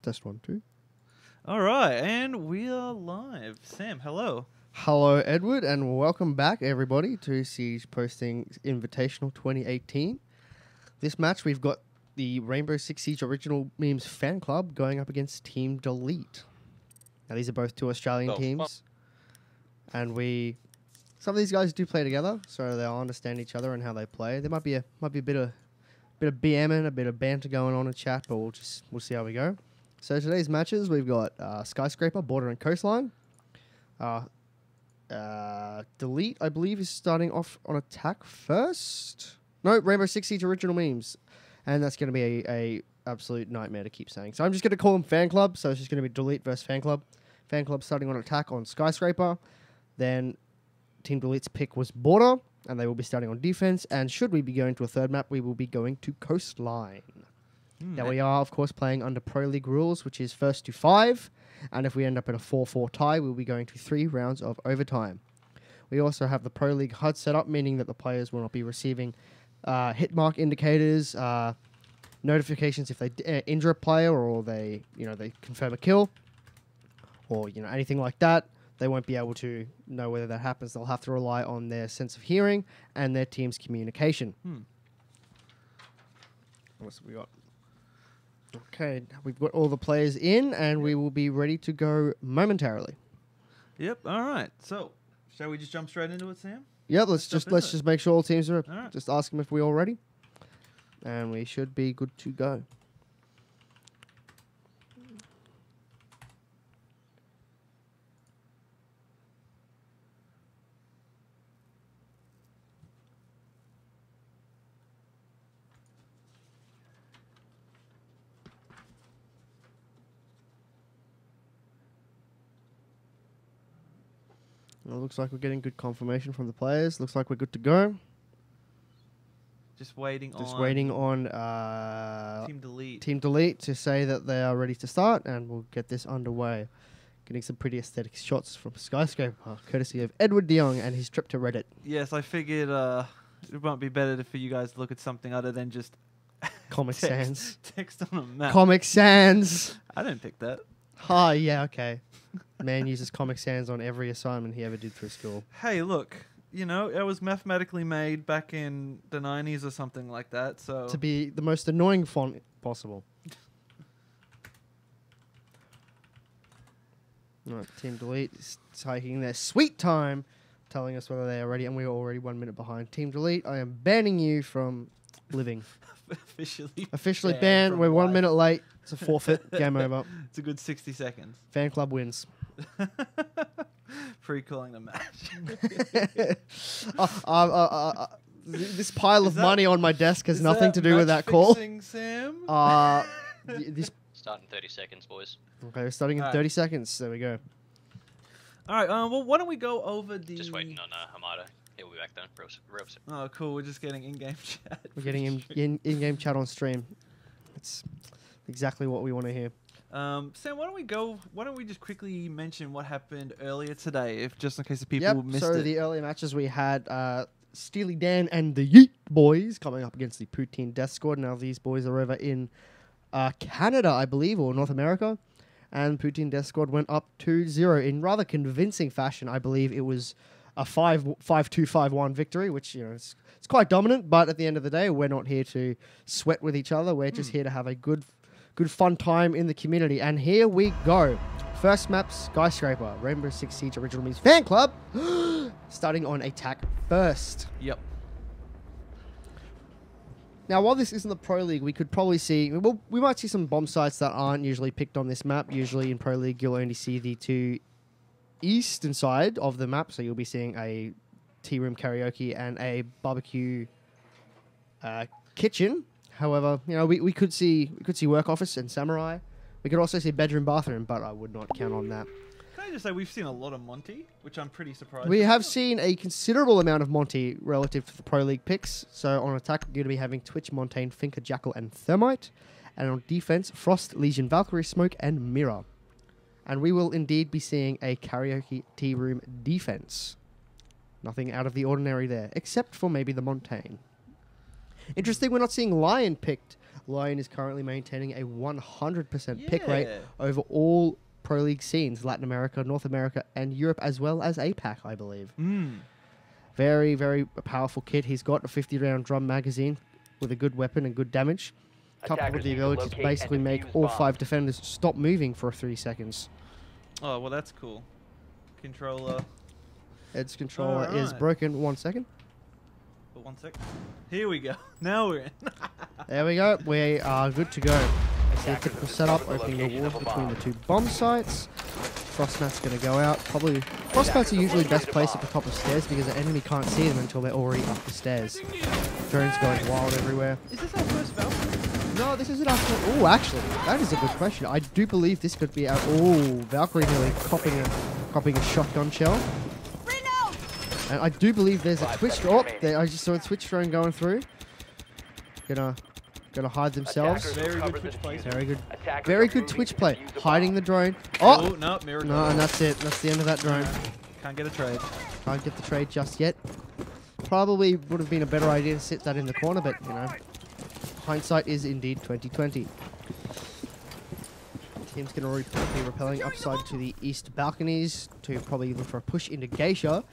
Test 1, 2. All right, and we are live. Sam, hello. Hello, Edward, and welcome back, everybody, to SiegePosting Invitational 2018. This match, we've got the Rainbow Six Siege Original Memes Fan Club going up against Team Delete. Now, these are both two Australian teams, and some of these guys do play together, so they'll understand each other and how they play. There might be a bit of BMing, a bit of banter going on in chat, but we'll see how we go. So today's matches, we've got Skyscraper, Border and Coastline. Delete, I believe, is starting off on attack first. No, Rainbow Six Siege Original Memes. And that's going to be a absolute nightmare to keep saying. So I'm just going to call them Fan Club. So it's just going to be Delete versus Fan Club. Fan Club starting on attack on Skyscraper. Then Team Delete's pick was Border, and they will be starting on defense. And should we be going to a third map, we will be going to Coastline. Now, we are, of course, playing under Pro League rules, which is first to 5. And if we end up in a 4-4 tie, we'll be going to 3 rounds of overtime. We also have the Pro League HUD set up, meaning that the players will not be receiving hit mark indicators, notifications if they injure a player or they confirm a kill, or anything like that. They won't be able to know whether that happens. They'll have to rely on their sense of hearing and their team's communication. What's we got? Okay, we've got all the players in, and we will be ready to go momentarily. Yep. All right. So, shall we just jump straight into it, Sam? Yep. Let's just make sure all teams are. All right. Just ask them if we're all ready, and we should be good to go. It looks like we're getting good confirmation from the players. Looks like we're good to go. Just waiting on Team Delete to say that they are ready to start, and we'll get this underway. Getting some pretty aesthetic shots from Skyscraper, courtesy of Edward DeYoung and his trip to Reddit. Yes, I figured it might be better for you guys to look at something other than just Comic Sans. text on a map. Comic Sans. I didn't pick that. Oh, yeah, okay. Man uses Comic Sans on every assignment he ever did through school. Hey, look, it was mathematically made back in the 90s or something like that, so... To be the most annoying font possible. Right, Team Delete is taking their sweet time, telling us whether they are ready, and we are already 1 minute behind. Team Delete, I am banning you from living. Officially banned. We're 1 minute late. It's a forfeit. Game over. It's a good 60 seconds. Fan club wins. Pre-calling the match. This pile of money on my desk has nothing to do with that call. Sam? This Start in 30 seconds, boys. Okay, we're starting in 30 seconds. There we go. All right. Well, why don't we go over the... Just waiting on Hamada. He'll be back then. Real soon. Oh, cool. We're just getting in-game chat. We're getting in-game chat on stream. It's exactly what we want to hear. Sam, why don't we just quickly mention what happened earlier today, if just in case the people missed it. So the earlier matches we had Steely Dan and the Yeet Boys coming up against the Poutine Death Squad. Now these boys are over in Canada, I believe, or North America. And Poutine Death Squad went up 2-0 in rather convincing fashion. I believe it was a 5-2, 5-1 victory, which it's quite dominant. But at the end of the day, we're not here to sweat with each other. We're just here to have a good fun time in the community. And here we go. First map, Skyscraper, Rainbow Six Siege Original Memes Fan Club, starting on attack first. Yep. Now, while this isn't the Pro League, we could probably see... Well, we might see some bomb sites that aren't usually picked on this map. Usually in Pro League, you'll only see the two eastern side of the map. So you'll be seeing a tea room karaoke and a barbecue kitchen. However, we could see work office and samurai. We could also see bedroom bathroom, but I would not count on that. Can I just say we've seen a lot of Monty, which I'm pretty surprised. We have seen a considerable amount of Monty relative to the Pro League picks. So on attack, we're going to be having Twitch, Montaigne, Finker, Jackal, and Thermite. And on defense, Frost, Legion, Valkyrie, Smoke, and Mirror. And we will indeed be seeing a karaoke tea room defense. Nothing out of the ordinary there, except for maybe the Montaigne. Interesting, we're not seeing Lion picked Lion is currently maintaining a 100% pick rate Yeah. over all Pro League scenes, Latin America, North America, and Europe, as well as APAC, I believe. Very, very powerful kid. He's got a 50-round drum magazine with a good weapon and good damage, coupled with the ability to basically make all 5 defenders stop moving for 3 seconds. Oh, well, that's cool. Controller. Ed's controller is Alright. broken. 1 second. But 1 sec. Here we go. Now we're in. There we go. We are good to go. That's the typical setup, opening the walls between the 2 bomb sites. Frostmat's going to go out. Probably, Frostmats are usually best placed at the top of stairs because the enemy can't see them until they're already up the stairs. Drones going wild everywhere. Is this our first Valkyrie? No, this isn't our first. Oh, actually, that is a good question. I do believe this could be our. Oh, Valkyrie nearly copping a shotgun shell. And I do believe there's a twitch. Oh, there, I just saw a twitch drone going through. Gonna hide themselves. Very good twitch play. Very good twitch play. Hiding the drone. Oh, no, mirror. no, and that's it. That's the end of that drone. Can't get a trade. Can't get the trade just yet. Probably would have been a better idea to sit that in the corner, but you know, hindsight is indeed 2020. Team's going to be repelling upside to the east balconies to probably look for a push into Geisha.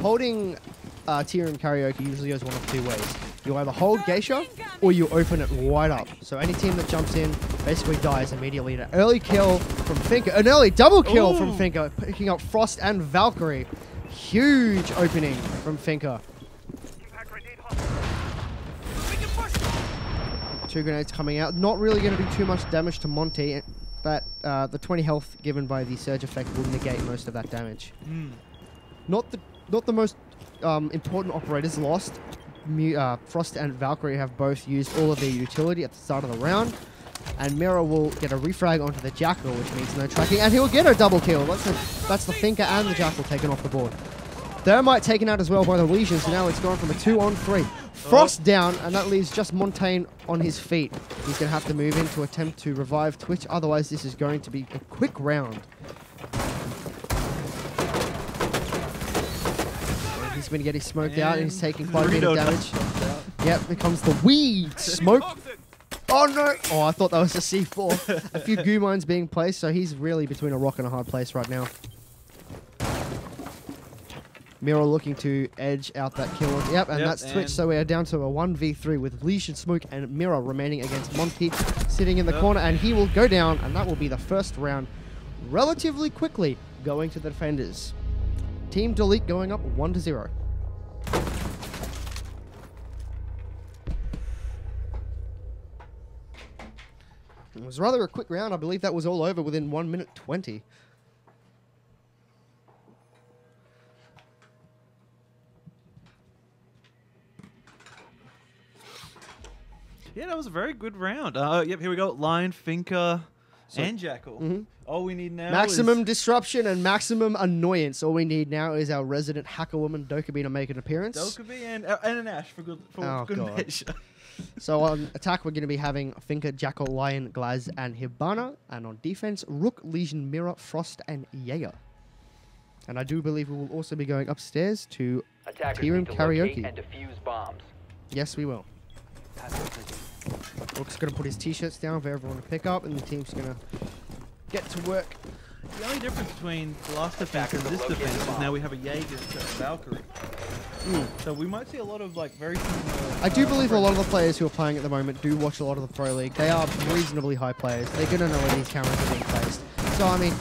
Holding Tia and Karaoke usually goes one of 2 ways. You either hold Geisha or you open it wide up. So any team that jumps in basically dies immediately. An early kill from Finka. An early double kill from Finka, picking up Frost and Valkyrie. Huge opening from Finka. 2 grenades coming out. Not really going to do too much damage to Monty. But the 20 health given by the surge effect will negate most of that damage. Not the most important operators lost. Frost and Valkyrie have both used all of their utility at the start of the round. And Mira will get a refrag onto the Jackal, which means no tracking. And he'll get a double kill. That's the Finka and the Jackal taken off the board. Thermite taken out as well by the Legion, so now it's gone from a 2-on-3. Frost down, and that leaves just Montaigne on his feet. He's going to have to move in to attempt to revive Twitch. Otherwise, this is going to be a quick round. He's been getting smoked out and he's taking quite a bit of damage. Yep, becomes the weed smoke. Oh no! Oh, I thought that was a C4. A few goo mines being placed, so he's really between a rock and a hard place right now. Mira looking to edge out that kill. Yep, and that's Twitch, so we are down to a 1v3 with Legion Smoke and Mira remaining against Monty, sitting in the corner, and he will go down, and that will be the first round relatively quickly going to the defenders. Team Delete going up 1-0. It was rather a quick round. I believe that was all over within 1 minute 20. Yeah, that was a very good round. Yep, here we go. Lion, Finka, and Jackal. All we need now Maximum is... disruption and maximum annoyance. All we need now is our resident hacker woman, Dokkaby, to make an appearance. Dokkaby and an Ash for good measure. So on attack, we're going to be having Finka, Jackal, Lion, Glaz, and Hibana. And on defense, Rook, Legion, Mira, Frost, and Jaeger. And I do believe we will also be going upstairs to Tea Room Karaoke. And defuse bombs. Yes, we will. Rook's going to put his t-shirts down for everyone to pick up, and the team's going to get to work. The only difference between the last defense and this defense is now we have a Jaeger instead of Valkyrie. So we might see a lot of very similar... I do believe a lot of the players who are playing at the moment do watch a lot of the Pro League. They are reasonably high players. They're going to know where these cameras are being placed. So, I mean,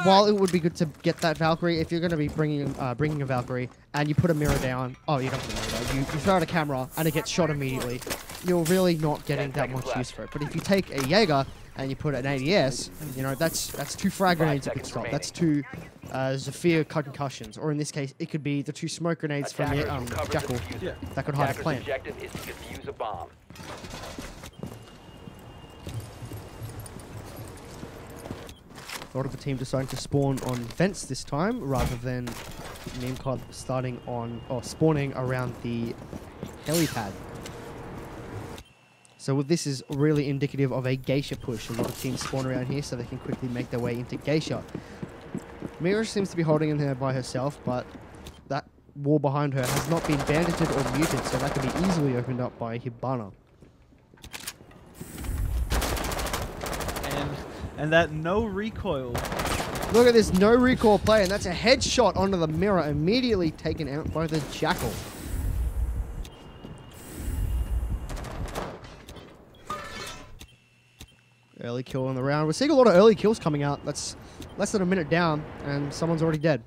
while it would be good to get that Valkyrie, if you're going to be bringing a Valkyrie and you put a mirror down... Oh, you don't put a mirror down. You throw out a camera and it gets shot immediately. You're really not getting that much use for it. But if you take a Jaeger and you put an ADS, you know, that's 2 frag grenades that could stop. That's 2 Zephyr concussions. Or in this case, it could be the 2 smoke grenades from the Jackal that could hide a plant. Objective is to defuse a bomb. A lot of the team deciding to spawn on vents this time, rather than Meme Club starting on, or spawning around the helipad. So this is really indicative of a Geisha push. A lot of teams spawn around here so they can quickly make their way into Geisha. Mira seems to be holding in there by herself, but that wall behind her has not been bandaged or muted, so that can be easily opened up by Hibana. And that no recoil. Look at this no recoil play, and that's a headshot onto the mirror, immediately taken out by the Jackal. Early kill in the round. We're seeing a lot of early kills coming out. That's less than a minute down, and someone's already dead.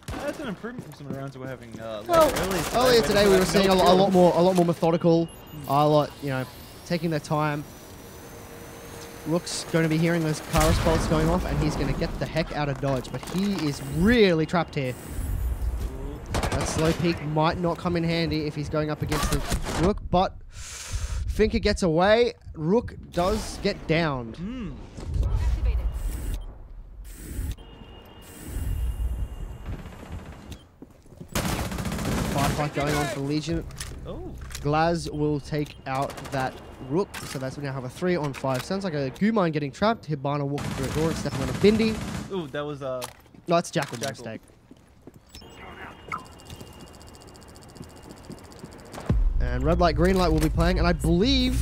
That's an improvement from some of the rounds we're having. Well, earlier today we were seeing a lot more methodical, a lot, you know, taking their time. Rook's going to be hearing those car response going off, and he's going to get the heck out of dodge. But he is really trapped here. That slow peek might not come in handy if he's going up against the Rook, but Finker gets away. Rook does get downed. Firefight going on for Legion. Oh. Glaz will take out that Rook, so that's we now have a 3-on-5. Sounds like a Gumine getting trapped. Hibana walking through a door and stepping on a Bindi. Ooh, that was No, it's Jackal's mistake. And red light, green light will be playing, and I believe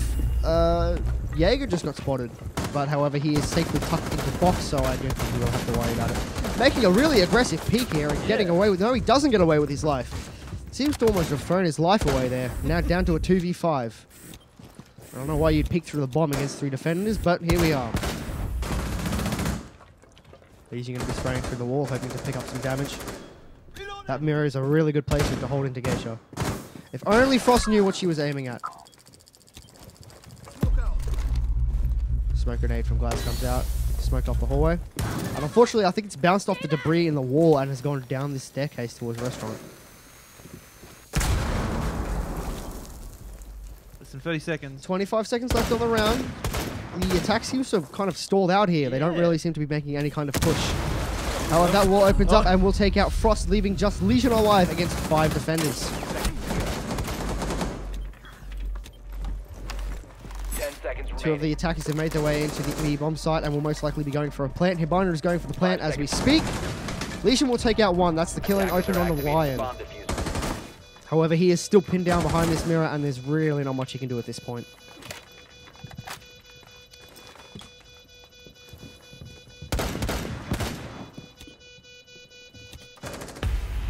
Jaeger just got spotted. But however, he is safely tucked into the box, so I don't think we will have to worry about it. Making a really aggressive peek here and getting away with. No, he doesn't get away with his life. Seems to almost have thrown his life away there. Now down to a 2v5. I don't know why you'd peek through the bomb against 3 defenders, but here we are. Legion going to be spraying through the wall, hoping to pick up some damage. That mirror is a really good placement to hold into Geisha. If only Frost knew what she was aiming at. Smoke grenade from Glass comes out. Smoked off the hallway. And unfortunately, I think it's bounced off the debris in the wall and has gone down this staircase towards the restaurant. Less than 30 seconds. 25 seconds left on the round. The attack seems to have kind of stalled out here. They don't really seem to be making any kind of push. However, that wall opens up and will take out Frost, leaving just Legion alive against 5 defenders. 10 seconds remaining. 2 of the attackers have made their way into the bomb site and will most likely be going for a plant. Hibana is going for the plant as we speak. Legion will take out 1. That's the killing opened on the Lion. However, he is still pinned down behind this mirror, and there's really not much he can do at this point.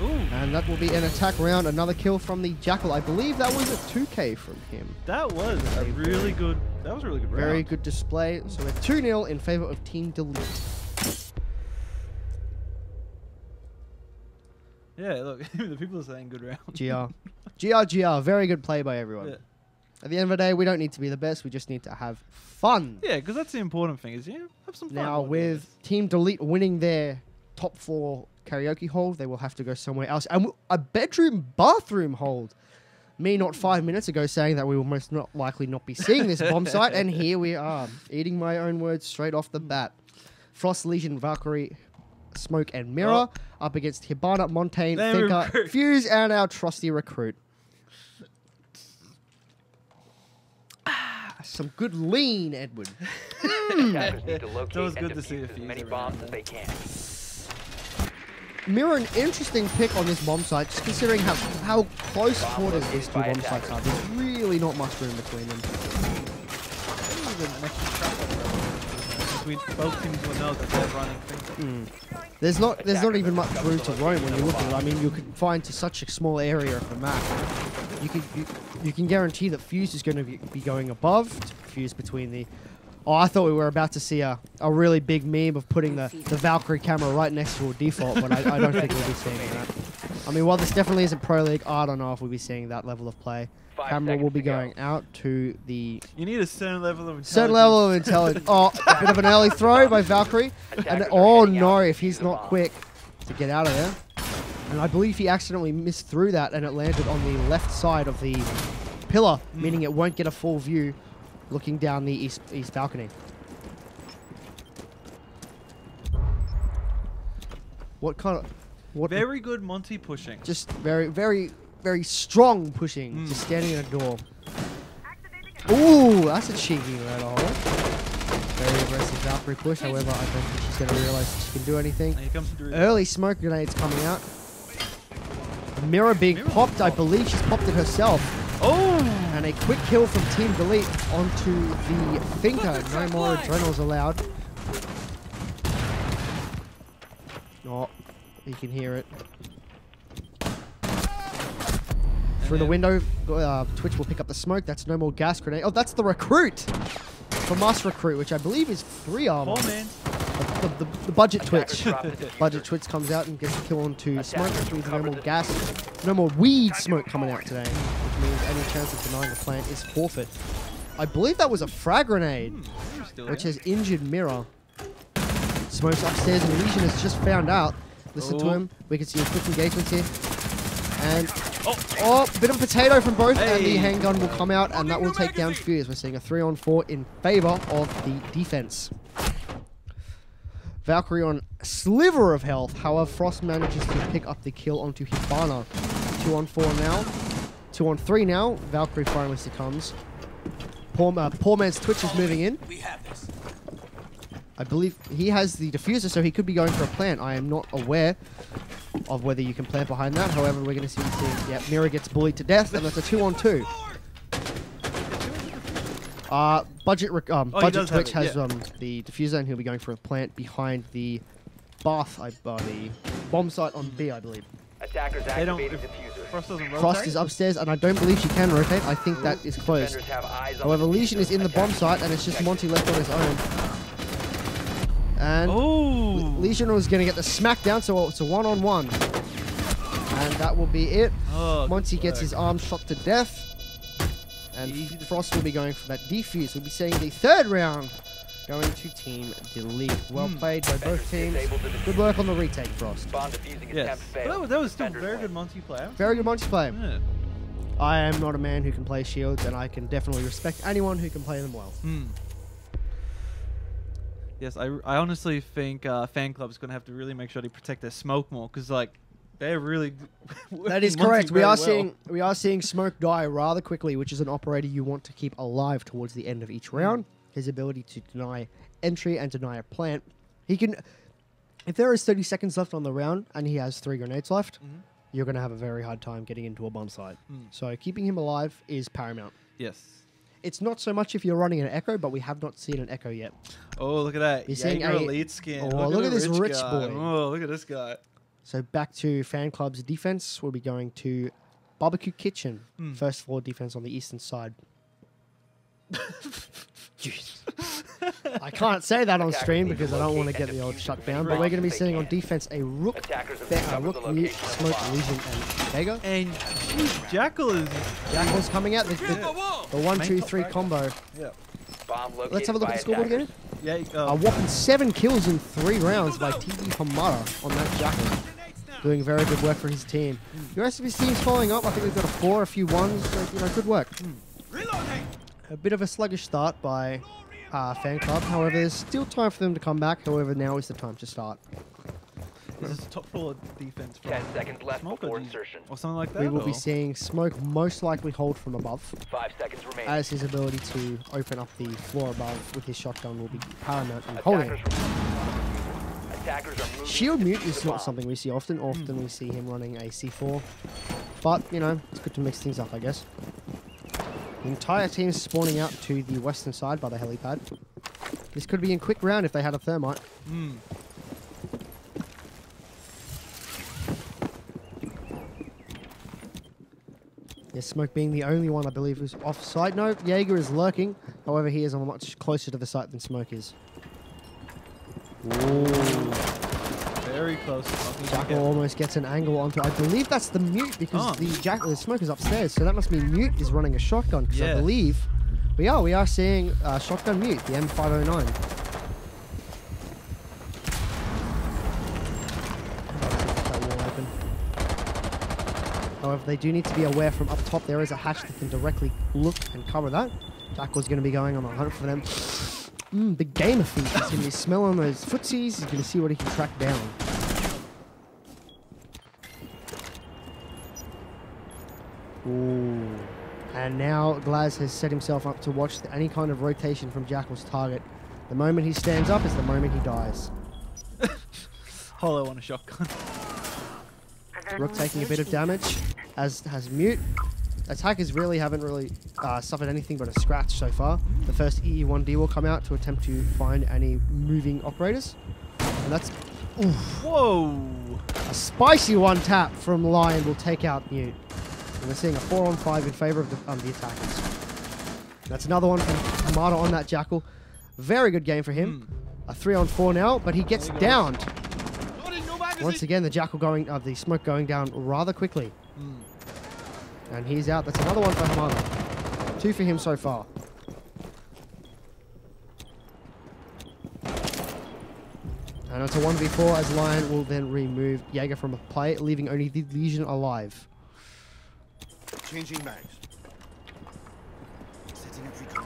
Ooh. And that will be an attack round. Another kill from the Jackal. I believe that was a 2K from him. That was a really good. That was a really good round. Very good display. So we're 2-0 in favor of Team Delete. Yeah, look, the people are saying good round. GR. Very good play by everyone. Yeah. At the end of the day, we don't need to be the best. We just need to have fun. Yeah, because that's the important thing is, have some fun. Now, with Team Delete winning their top 4 karaoke hold, they will have to go somewhere else. And a bathroom hold. Me not 5 minutes ago saying that we will most not likely not be seeing this bomb site, and here we are, eating my own words straight off the bat. Frost, Legion, Valkyrie, Smoke, and Mirror up against Hibana, Montaigne, Finker, Fuse, and our trusty recruit. Some good lean, Edward. Attackers need to locate It was and good to see defuse a as Fuse many around bombs there. as they can. Mirror, an interesting pick on this bomb site, just considering how close quarters these 2 bomb sites are. There's really not much room between them. Both teams will know that they're running things. There's not even much room to roam when you look at it. I mean, you can find to such a small area of the map. You can guarantee that Fuse is going to be going above. Fuse between the. Oh, I thought we were about to see a really big meme of putting the Valkyrie camera right next to a default, but I don't think we'll be seeing that. I mean, while this definitely isn't Pro League, I don't know if we'll be seeing that level of play. 5 Camera will seconds be to go. going out to the You need a certain level of intelligence. certain level of intelligence. Oh, a bit of an early throw by Valkyrie. And Attackers are oh heading no, out if to he's defuse not the bomb. quick to get out of there. And I believe he accidentally missed through that and it landed on the left side of the pillar, meaning it won't get a full view looking down the east balcony. What kind of... What Very good Monty pushing. just very, very, very strong pushing. Just standing in a door. Ooh, that's a cheeky red hole. Very aggressive Valkyrie push. However, I don't think she's going to realize that she can do anything. And here comes Drew. Early smoke grenades coming out. Mirror being popped. I believe she's popped it herself. Oh! And a quick kill from Team Delete onto the Finker. No more adrenals allowed. Oh, you can hear it. Through the window, Twitch will pick up the smoke. That's no more gas grenade. Oh, that's the recruit! The mass recruit, which I believe is 3 armor. Poor man. The budget Twitch. Budget Twitch comes out and gets a kill onto smoke, which means no more gas, no more weed smoke coming out today, which means any chance of denying the plant is forfeit. I believe that was a frag grenade, which has injured Mirror. Smoke's upstairs and Legion has just found out. Listen to him. We can see a quick engagement here. And bit of potato from both, and the handgun will come out, and that will take down Furious. We're seeing a 3-on-4 in favor of the defense. Valkyrie on sliver of health. However, Frost manages to pick up the kill onto Hibana. 2-on-4 now. 2-on-3 now. Valkyrie finally succumbs. Poor man's Twitch is moving in. I believe he has the diffuser, so he could be going for a plant. I am not aware of whether you can plant behind that. However, we're going to see yeah, Mirror gets bullied to death, and that's a 2-on-2. Budget Twitch has the diffuser, and he'll be going for a plant behind the bath, the bomb site on B, I believe. Attackers activating diffuser. Frost doesn't rotate. Frost is upstairs, and I don't believe she can rotate. I think that is closed. Defenders have eyes on However, the Legion is in the bomb site, and it's just Monty left on his own. And Legion was going to get the smackdown, so it's a 1-on-1. And that will be it. Monty gets his arm shot to death. And Frost will be going for that defuse. We'll be seeing the 3rd round going to Team Delete. Well played by both teams. Good work on the retake, Frost. Bomb defusing Yes. attempt failed. That was still Defenders very win. good multiplayer. Very good Monty play. Yeah. I am not a man who can play shields, and I can definitely respect anyone who can play them well. Yes, I honestly think Fan Club's going to have to really make sure they protect their smoke more, because like they're really. That is correct. We are seeing Smoke die rather quickly, which is an operator you want to keep alive towards the end of each round. His ability to deny entry and deny a plant. He can, if there is 30 seconds left on the round and he has 3 grenades left, you're going to have a very hard time getting into a bomb site. So keeping him alive is paramount. Yes. It's not so much if you're running an Echo, but we have not seen an Echo yet. Oh, look at that. You're seeing Jaeger a elite skin. Oh, look at this rich guy. boy. Oh, look at this guy. So back to Fan Club's defense. We'll be going to Barbecue Kitchen. First floor defense on the eastern side. Jeez. I can't say that on stream because I don't want to get the old shut down. But we're going to be seeing on defense a Rook, Mute, Smoke, Legion, and Vega. And Jackal is... Jackal's coming out. The 1-2-3 combo. Yeah. Bomb located. Let's have a look at the scoreboard again. Yeah. A whopping 7 kills in 3 rounds by TV Hamada on that Jackal. Doing very good work for his team. The rest of his team's following up. I think we've got a 4, a few 1s. So, good work. A bit of a sluggish start by Fan Club. However, there's still time for them to come back. However, now is the time to start. This is top floor defense. 10 seconds left Smoke before or insertion. Or something like that. We will be or- seeing Smoke most likely hold from above, 5 seconds remaining. as his ability to open up the floor above with his shotgun will be paramount in holding. Attackers are moving. Shield mute is not something we see often. Often we see him running a C4. But, it's good to mix things up, I guess. The entire team is spawning out to the western side by the helipad. This could be in quick round if they had a thermite. Yeah, Smoke being the only one, I believe, who's off site. No, Jaeger is lurking. However, he is much closer to the site than Smoke is. Ooh. Very close. Jackal almost gets an angle onto. I believe that's the mute because the Smoke is upstairs, so that must mean mute is running a shotgun. Because I believe we are seeing shotgun mute, the M509. However, they do need to be aware from up top there is a hatch that can directly look and cover that. Jackal's going to be going on a hunt for them. The gamer feet. He's going to be smelling those footsies. He's going to see what he can track down. Ooh. And now Glaz has set himself up to watch any kind of rotation from Jackal's target. The moment he stands up is the moment he dies. Hollow on a shotgun. Rook taking a bit of damage, as has Mute. Attackers haven't really suffered anything but a scratch so far. The first EE1D will come out to attempt to find any moving operators. And that's Whoa! A spicy one tap from Lion will take out Mute. And we're seeing a 4-on-5 in favor of the attackers. That's another one from Hamada on that Jackal. Very good game for him. A 3-on-4 now, but he gets downed. Once again, the smoke going down rather quickly. And he's out. That's another one for Hamada. 2 for him so far. And it's a 1v4 as Lion will then remove Jaeger from a play, leaving only the Legion alive. Changing mags. Setting up recon.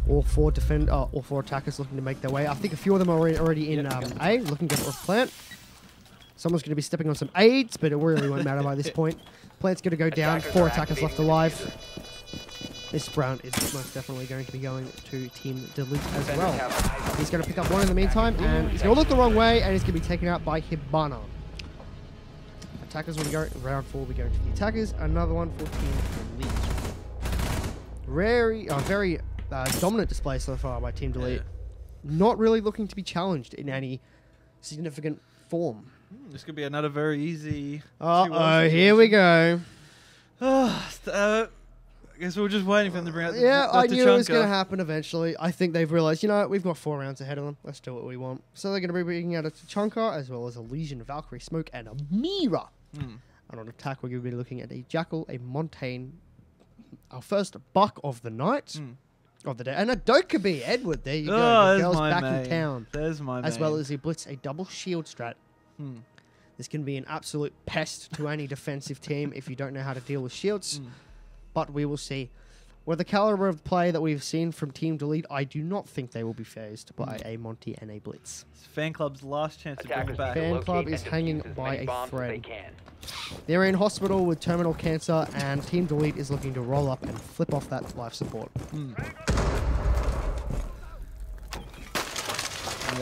All four attackers looking to make their way. I think a few of them are already in A, looking to plant. Someone's going to be stepping on some aids, but it really won't matter by this point. Plant's going to go down. 4 attackers left alive. This round is most definitely going to be going to Team Delete as well. He's going to pick up one in the meantime, and he's going to look the wrong way, and he's going to be taken out by Hibana. Attackers will go. Round 4 will be going to the attackers. Another one for Team Delete. Very dominant display so far by Team Delete. Not really looking to be challenged in any significant form. This could be another very easy. Uh-oh, here we go. I guess we were just waiting for them to bring out the I knew it was going to Tachanka. happen eventually. I think they've realized, you know what, we've got 4 rounds ahead of them. Let's do what we want. So they're going to be bringing out a Tachanka, as well as a Legion, Valkyrie, Smoke, and a Mira. And on attack, we're going to be looking at a Jackal, a Montaigne, our first buck of the night, of the day, and a Dokkaebi, Edward. There you go. The girl's back in town. There's my as well as he blitz a double shield strat. This can be an absolute pest to any defensive team if you don't know how to deal with shields. But we will see. With the caliber of play that we've seen from Team Delete, I do not think they will be phased by a Monty and a Blitz. It's Fan Club's last chance to bring it back. Fan Club is hanging by a thread. They're in hospital with terminal cancer, and Team Delete is looking to roll up and flip off that life support. We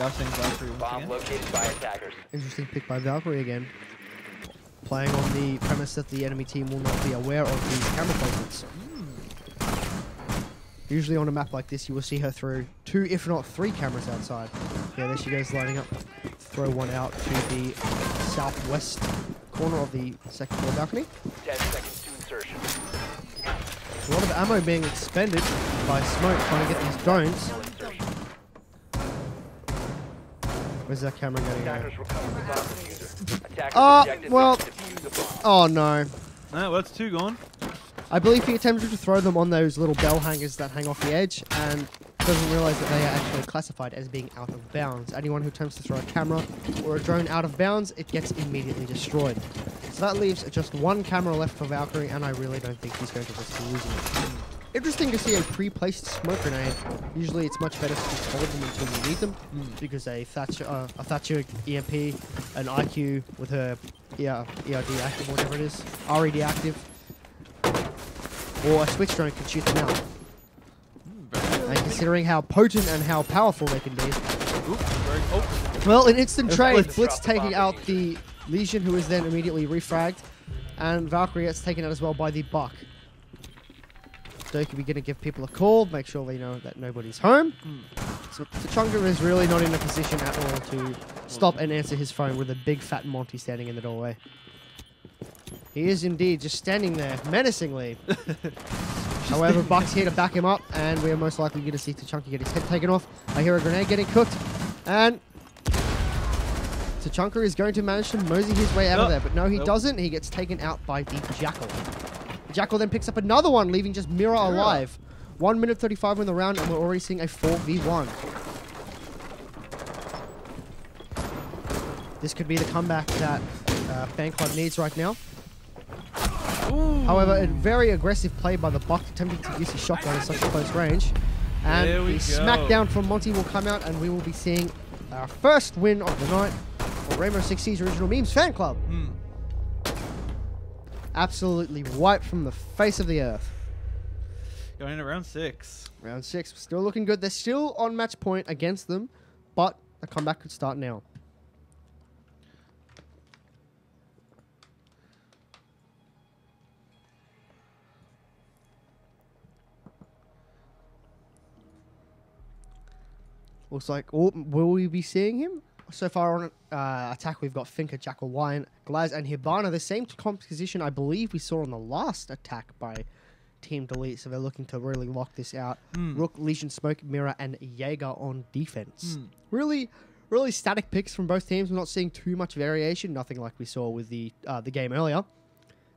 are seeing Valkyrie once Bomb again. located by attackers. Interesting pick by Valkyrie again. Playing on the premise that the enemy team will not be aware of the camera placements. Usually on a map like this, you will see her throw 2, if not 3 cameras outside. Yeah, there she goes lining up. Throw one out to the southwest corner of the second floor balcony. 10 seconds to insertion. A lot of ammo being expended by Smoke trying to get these drones. Where's that camera going to go? Attackers recover the bomb diffuser. Attackers objective well, is to defuse the bomb. Oh no. No, well, that's 2 gone. I believe he attempted to throw them on those little bell hangers that hang off the edge and doesn't realize that they are actually classified as being out of bounds. Anyone who attempts to throw a camera or a drone out of bounds, it gets immediately destroyed. So that leaves just 1 camera left for Valkyrie, and I really don't think he's going to risk losing it. Interesting to see a pre-placed smoke grenade. Usually it's much better to just hold them until you need them, because a Thatcher EMP, an IQ with her ERD active, whatever it is, RED active, or a switch drone can shoot them out. And considering how potent and how powerful they can be, well, an instant trade, Blitz taking out the Legion, who is then immediately refragged, and Valkyrie gets taken out as well by the Buck. Dokkaebi going to give people a call, make sure they know that nobody's home. So Tachanka is really not in a position at all to stop and answer his phone with a big fat Monty standing in the doorway. He is indeed just standing there menacingly. However, Buck's here to back him up, and we are most likely going to see Tachanka get his head taken off. I hear a grenade getting cooked, and Tachanka is going to manage to mosey his way out of there, but no, he doesn't. He gets taken out by the Jackal. Jackal then picks up another one, leaving just Mira alive. 1 minute 35 in the round, and we're already seeing a 4v1. This could be the comeback that Fan Club needs right now. However, a very aggressive play by the Buck, attempting to use his shotgun at such a close range. And the smackdown from Monty will come out, and we will be seeing our first win of the night for Rainbow Six Siege Original Memes Fan Club. Absolutely wiped from the face of the earth. Going into round 6. Round 6, still looking good. They're still on match point against them, but a comeback could start now. Looks like, will we be seeing him? So far on attack, we've got Finker, Jackal, Lion, Glaz, and Hibana. The same composition I believe we saw on the last attack by Team Delete. So they're looking to really lock this out. Rook, Legion, Smoke, Mirror, and Jaeger on defense. Really static picks from both teams. We're not seeing too much variation. Nothing like we saw with the game earlier.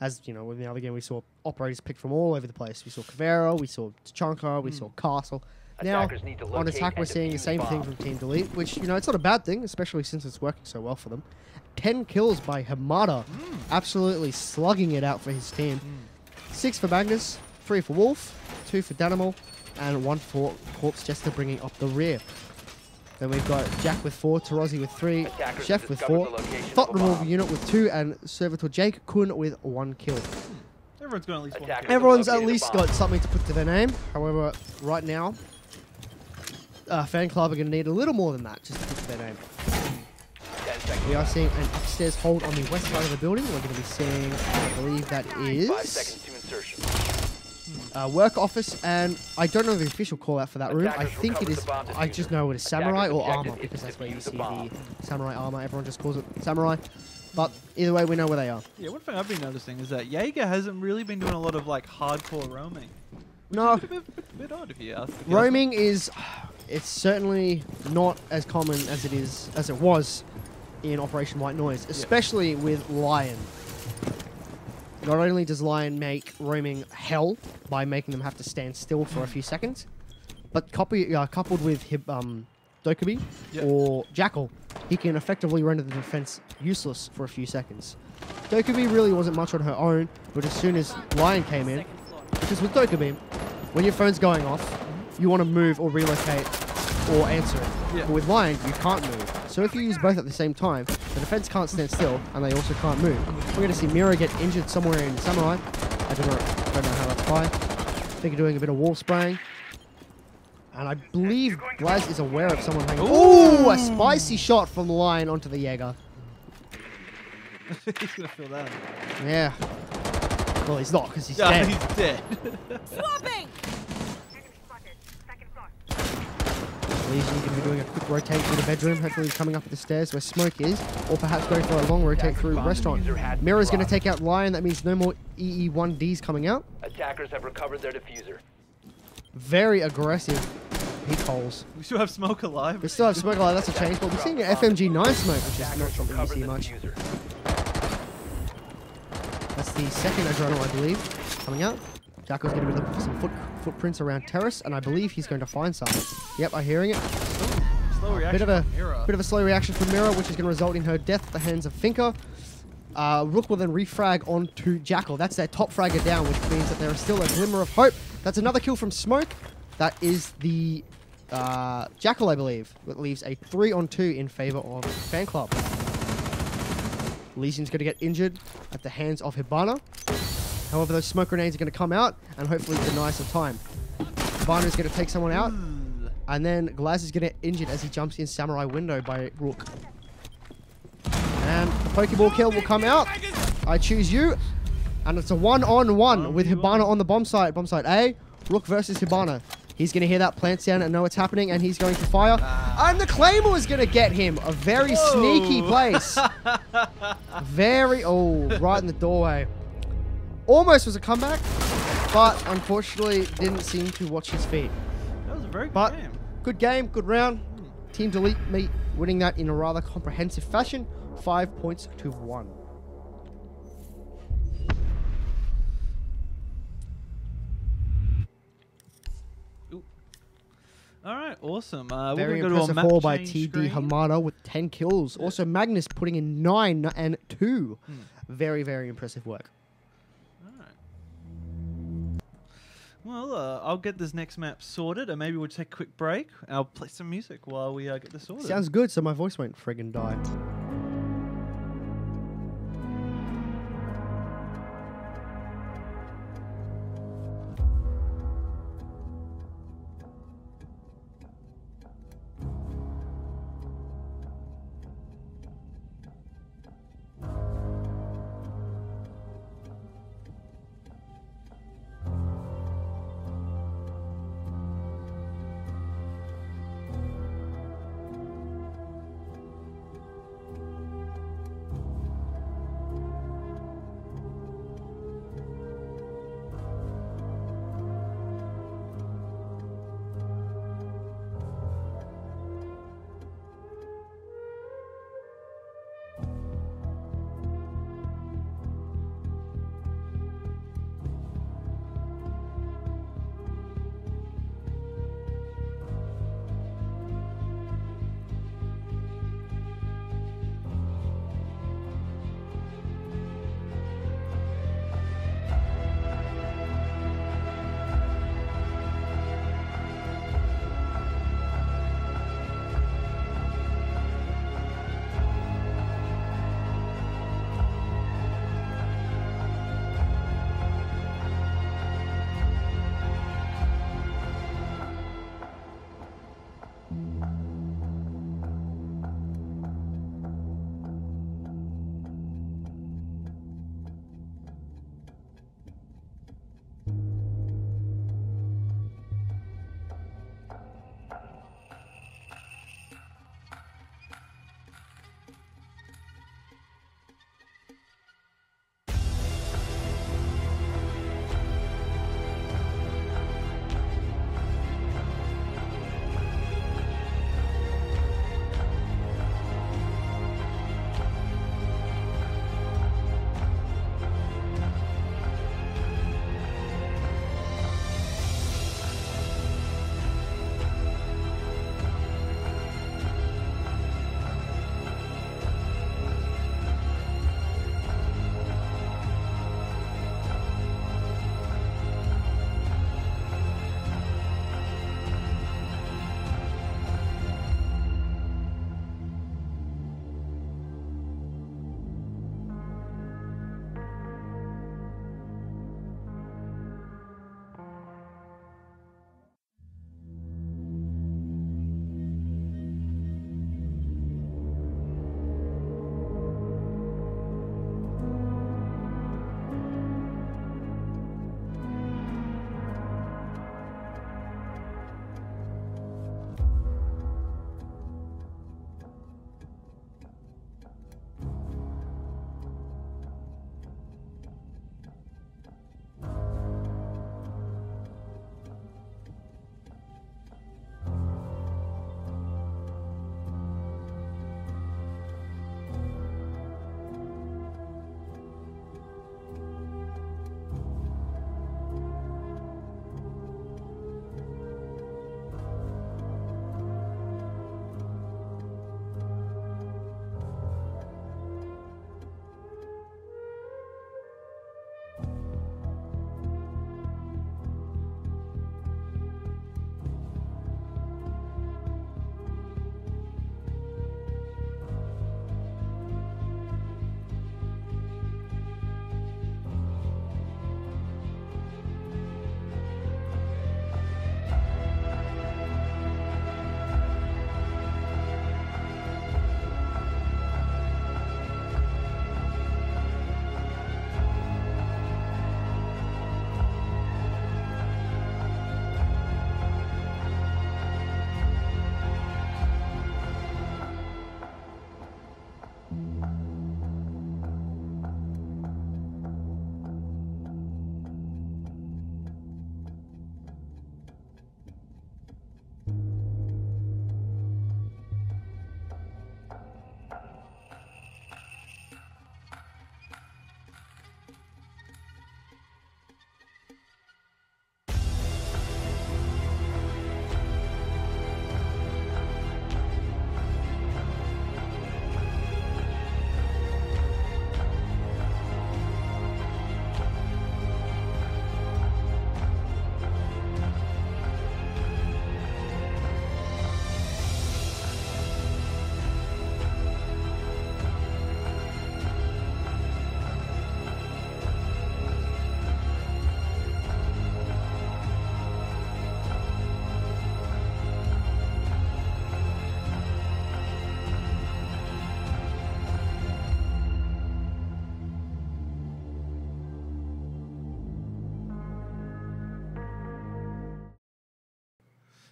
As you know, with the other game, we saw operators pick from all over the place. We saw Kavera, we saw Tachanka, we saw Castle. Now, Attackers need to on locate attack, we're and seeing the defuse same the thing bomb. from Team Delete, which, you know, it's not a bad thing, especially since it's working so well for them. 10 kills by Hamada, absolutely slugging it out for his team. 6 for Magnus, 3 for Wolf, 2 for Danimal, and 1 for Corpse Jester bringing up the rear. Then we've got Jack with 4, Tarozi with 3, Attackers Chef have with discovered 4, the location of Thought a Removal bomb. Unit with 2, and Servitor Jake Kun with 1 kill. Everyone's got at least one. Attackers kill. Everyone's at located a least bomb. got something to put to their name. However, right now, Fan Club are going to need a little more than that just to put to their name. 10 seconds We are left. seeing an upstairs hold on the west side of the building. We're going to be seeing, I believe that 5 is seconds to insertion. work office, and I don't know the official call out for that room. I Attackers think it recovered is, the bomb I just know it is samurai Attackers or objective armor, is because to that's where you defuse the see bomb. the samurai armor. Everyone just calls it samurai. But either way, we know where they are. Yeah, one thing I've been noticing is that Jaeger hasn't really been doing a lot of like hardcore roaming. No, It's a bit odd if you ask. roaming is, it's certainly not as common as it was in Operation White Noise, especially with Lion. Not only does Lion make roaming hell by making them have to stand still for a few seconds, but coupled with Dokubi Yep. or Jackal, he can effectively render the defense useless for a few seconds. Dokubi really wasn't much on her own, but as soon as Lion came in, because with Dokubi, when your phone's going off, you want to move or relocate or answer it. Yeah. But with Lion, you can't move. So if you use both at the same time, the defense can't stand still, and they also can't move. We're going to see Mira get injured somewhere in Samurai. I don't know how that's by. I think you're doing a bit of wall spraying. And I believe Glaz is aware of someone hanging. Ooh, a spicy shot from Lion onto the Jaeger. He's gonna feel that. Yeah. Well, he's not, because he's Yeah, dead. he's dead. Swapping! Legion going to be doing a quick rotate through the bedroom. Hopefully he's coming up the stairs where Smoke is, or perhaps going for a long rotate through the restaurant. Mirror's going to take out Lion. That means no more EE1Ds coming out. Attackers have recovered their diffuser. Very aggressive peak holes. We still have Smoke alive. We still have Smoke alive. That's a change, but we're seeing an FMG9 Smoke, which is not Attackers something you recovered see the much. diffuser. That's the second Adrenal, I believe, coming out. Jackal's going to be looking for some footprints around Terrace, and I believe he's going to find some. Yep, I'm hearing it. Slow reaction. Bit of a slow reaction from Mirror, which is going to result in her death at the hands of Finker. Rook will then refrag onto Jackal. That's their top fragger down, which means that there is still a glimmer of hope. That's another kill from Smoke. That is the Jackal, I believe. That leaves a 3-on-2 in favor of Fan Club. Legion's going to get injured at the hands of Hibana. However, those smoke grenades are going to come out and hopefully deny some time. Hibana is going to take someone out. And then Glaz is going to get injured as he jumps in Samurai window by Rook. And the Pokeball kill will come out. I choose you. And it's a 1-on-1 with Hibana on the bomb site. Bomb site A, Rook versus Hibana. He's going to hear that plant sound and know what's happening, and he's going to fire. And the Claymore is going to get him. A very sneaky place. Right in the doorway. Almost was a comeback, but unfortunately didn't seem to watch his feet. That was a very good But game. good game, good round. Team Delete me winning that in a rather comprehensive fashion. 5 points to 1. All right, awesome. Very we're going to go to a impressive map haul by change TD screen. Hamada with 10 kills. Also Magnus putting in 9 and 2. Very, very impressive work. Well, I'll get this next map sorted, and maybe we'll take a quick break. I'll play some music while we get this sorted. Sounds good, so my voice won't friggin' die.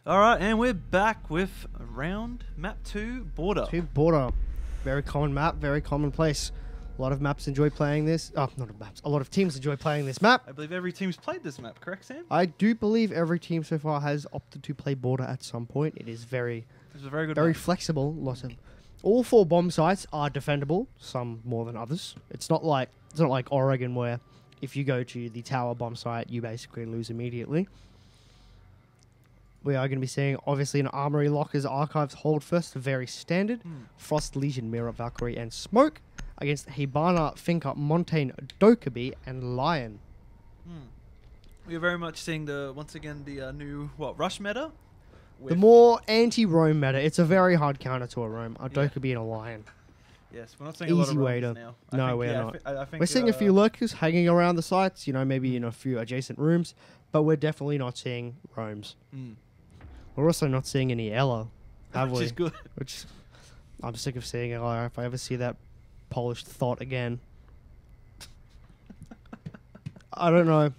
All right, and we're back with round map 2, border. Border. Very common map, very common place. A lot of maps enjoy playing this. Oh, not maps. A lot of teams enjoy playing this map. I believe every team's played this map, correct, Sam? I do believe every team so far has opted to play border at some point. It is very, This is a very good very map. flexible. Lots of all 4 bomb sites are defendable. Some more than others. It's not like Oregon where if you go to the tower bomb site, you basically lose immediately. We are going to be seeing, obviously, an Armory Lockers Archives hold first, very standard. Frost, Legion, Mirror, Valkyrie, and Smoke against Hibana, Finca, Montaigne, Dokkaebi, and Lion. We are very much seeing once again the new rush meta. The more anti-roam meta. It's a very hard counter to a roam. A Dokkaebi and a Lion. Yes, we're not seeing a lot Easy of way roams to. now. No, we're not. I think We're seeing a few lurkers hanging around the sites, maybe in a few adjacent rooms, but we're definitely not seeing roams. We're also not seeing any Ella, have which we? is good. Which I'm sick of seeing Ella. If I ever see that polished thought again, I don't know.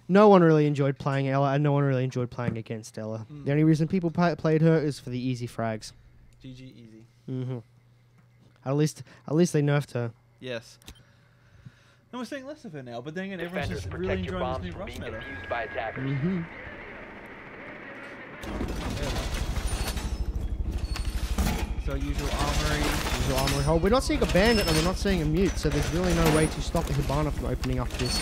No one really enjoyed playing Ella, and no one really enjoyed playing against Ella. The only reason people played her is for the easy frags. GG easy. At least they nerfed her. Yes. And we're seeing less of her now, but then again, everyone's Defenders, just really protect your enjoying bombs this new from rush being meta. confused by attackers. So usual armory. Hold. We're not seeing a bandit and we're not seeing a mute, so there's really no way to stop the Hibana from opening up this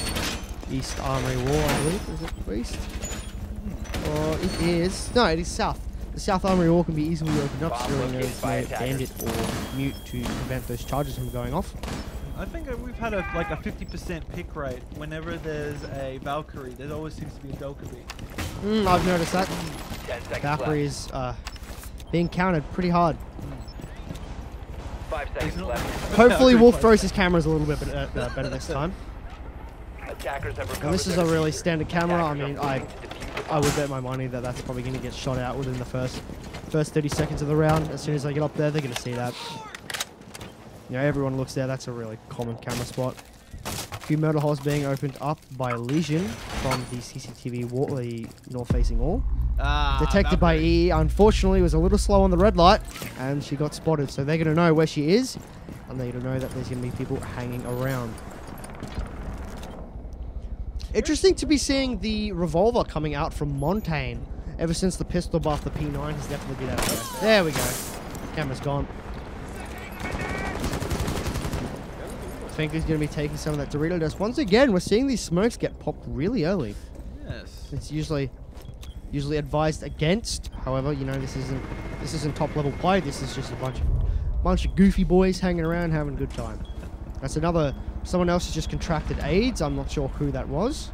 east armory wall, I believe. Is it east? Or it is. No, it is south. The south armory wall can be easily opened up, so really there's no bandit or mute to prevent those charges from going off. I think we've had a 50% pick rate whenever there's a Valkyrie. There always seems to be a Dokkaebi. I've noticed that. 10 seconds Valkyrie left. is being countered pretty hard. 5 seconds left. Hopefully Wolf throws his cameras a little bit better this time. Attackers have recovered And this is their a really diffuser. standard camera. I Attackers mean, are moving to defuse the I would bomb. bet my money that that's probably going to get shot out within the first 30 seconds of the round. As soon as they get up there, they're going to see that. Everyone looks there. That's a really common camera spot. A few murder holes being opened up by Legion from the CCTV wall, the north-facing wall. Detected by EE. Unfortunately, was a little slow on the red light, and she got spotted. So they're going to know where she is, and they're going to know that there's going to be people hanging around. Interesting to be seeing the revolver coming out from Montaigne. Ever since the pistol buff, the P9 has definitely been out there. There we go. Camera's gone. I think he's going to be taking some of that Dorito dust. Once again, we're seeing these smokes get popped really early. Yes. It's usually advised against. However, this isn't top level play. This is just a bunch of goofy boys hanging around having a good time. That's someone else has just contracted AIDS. I'm not sure who that was.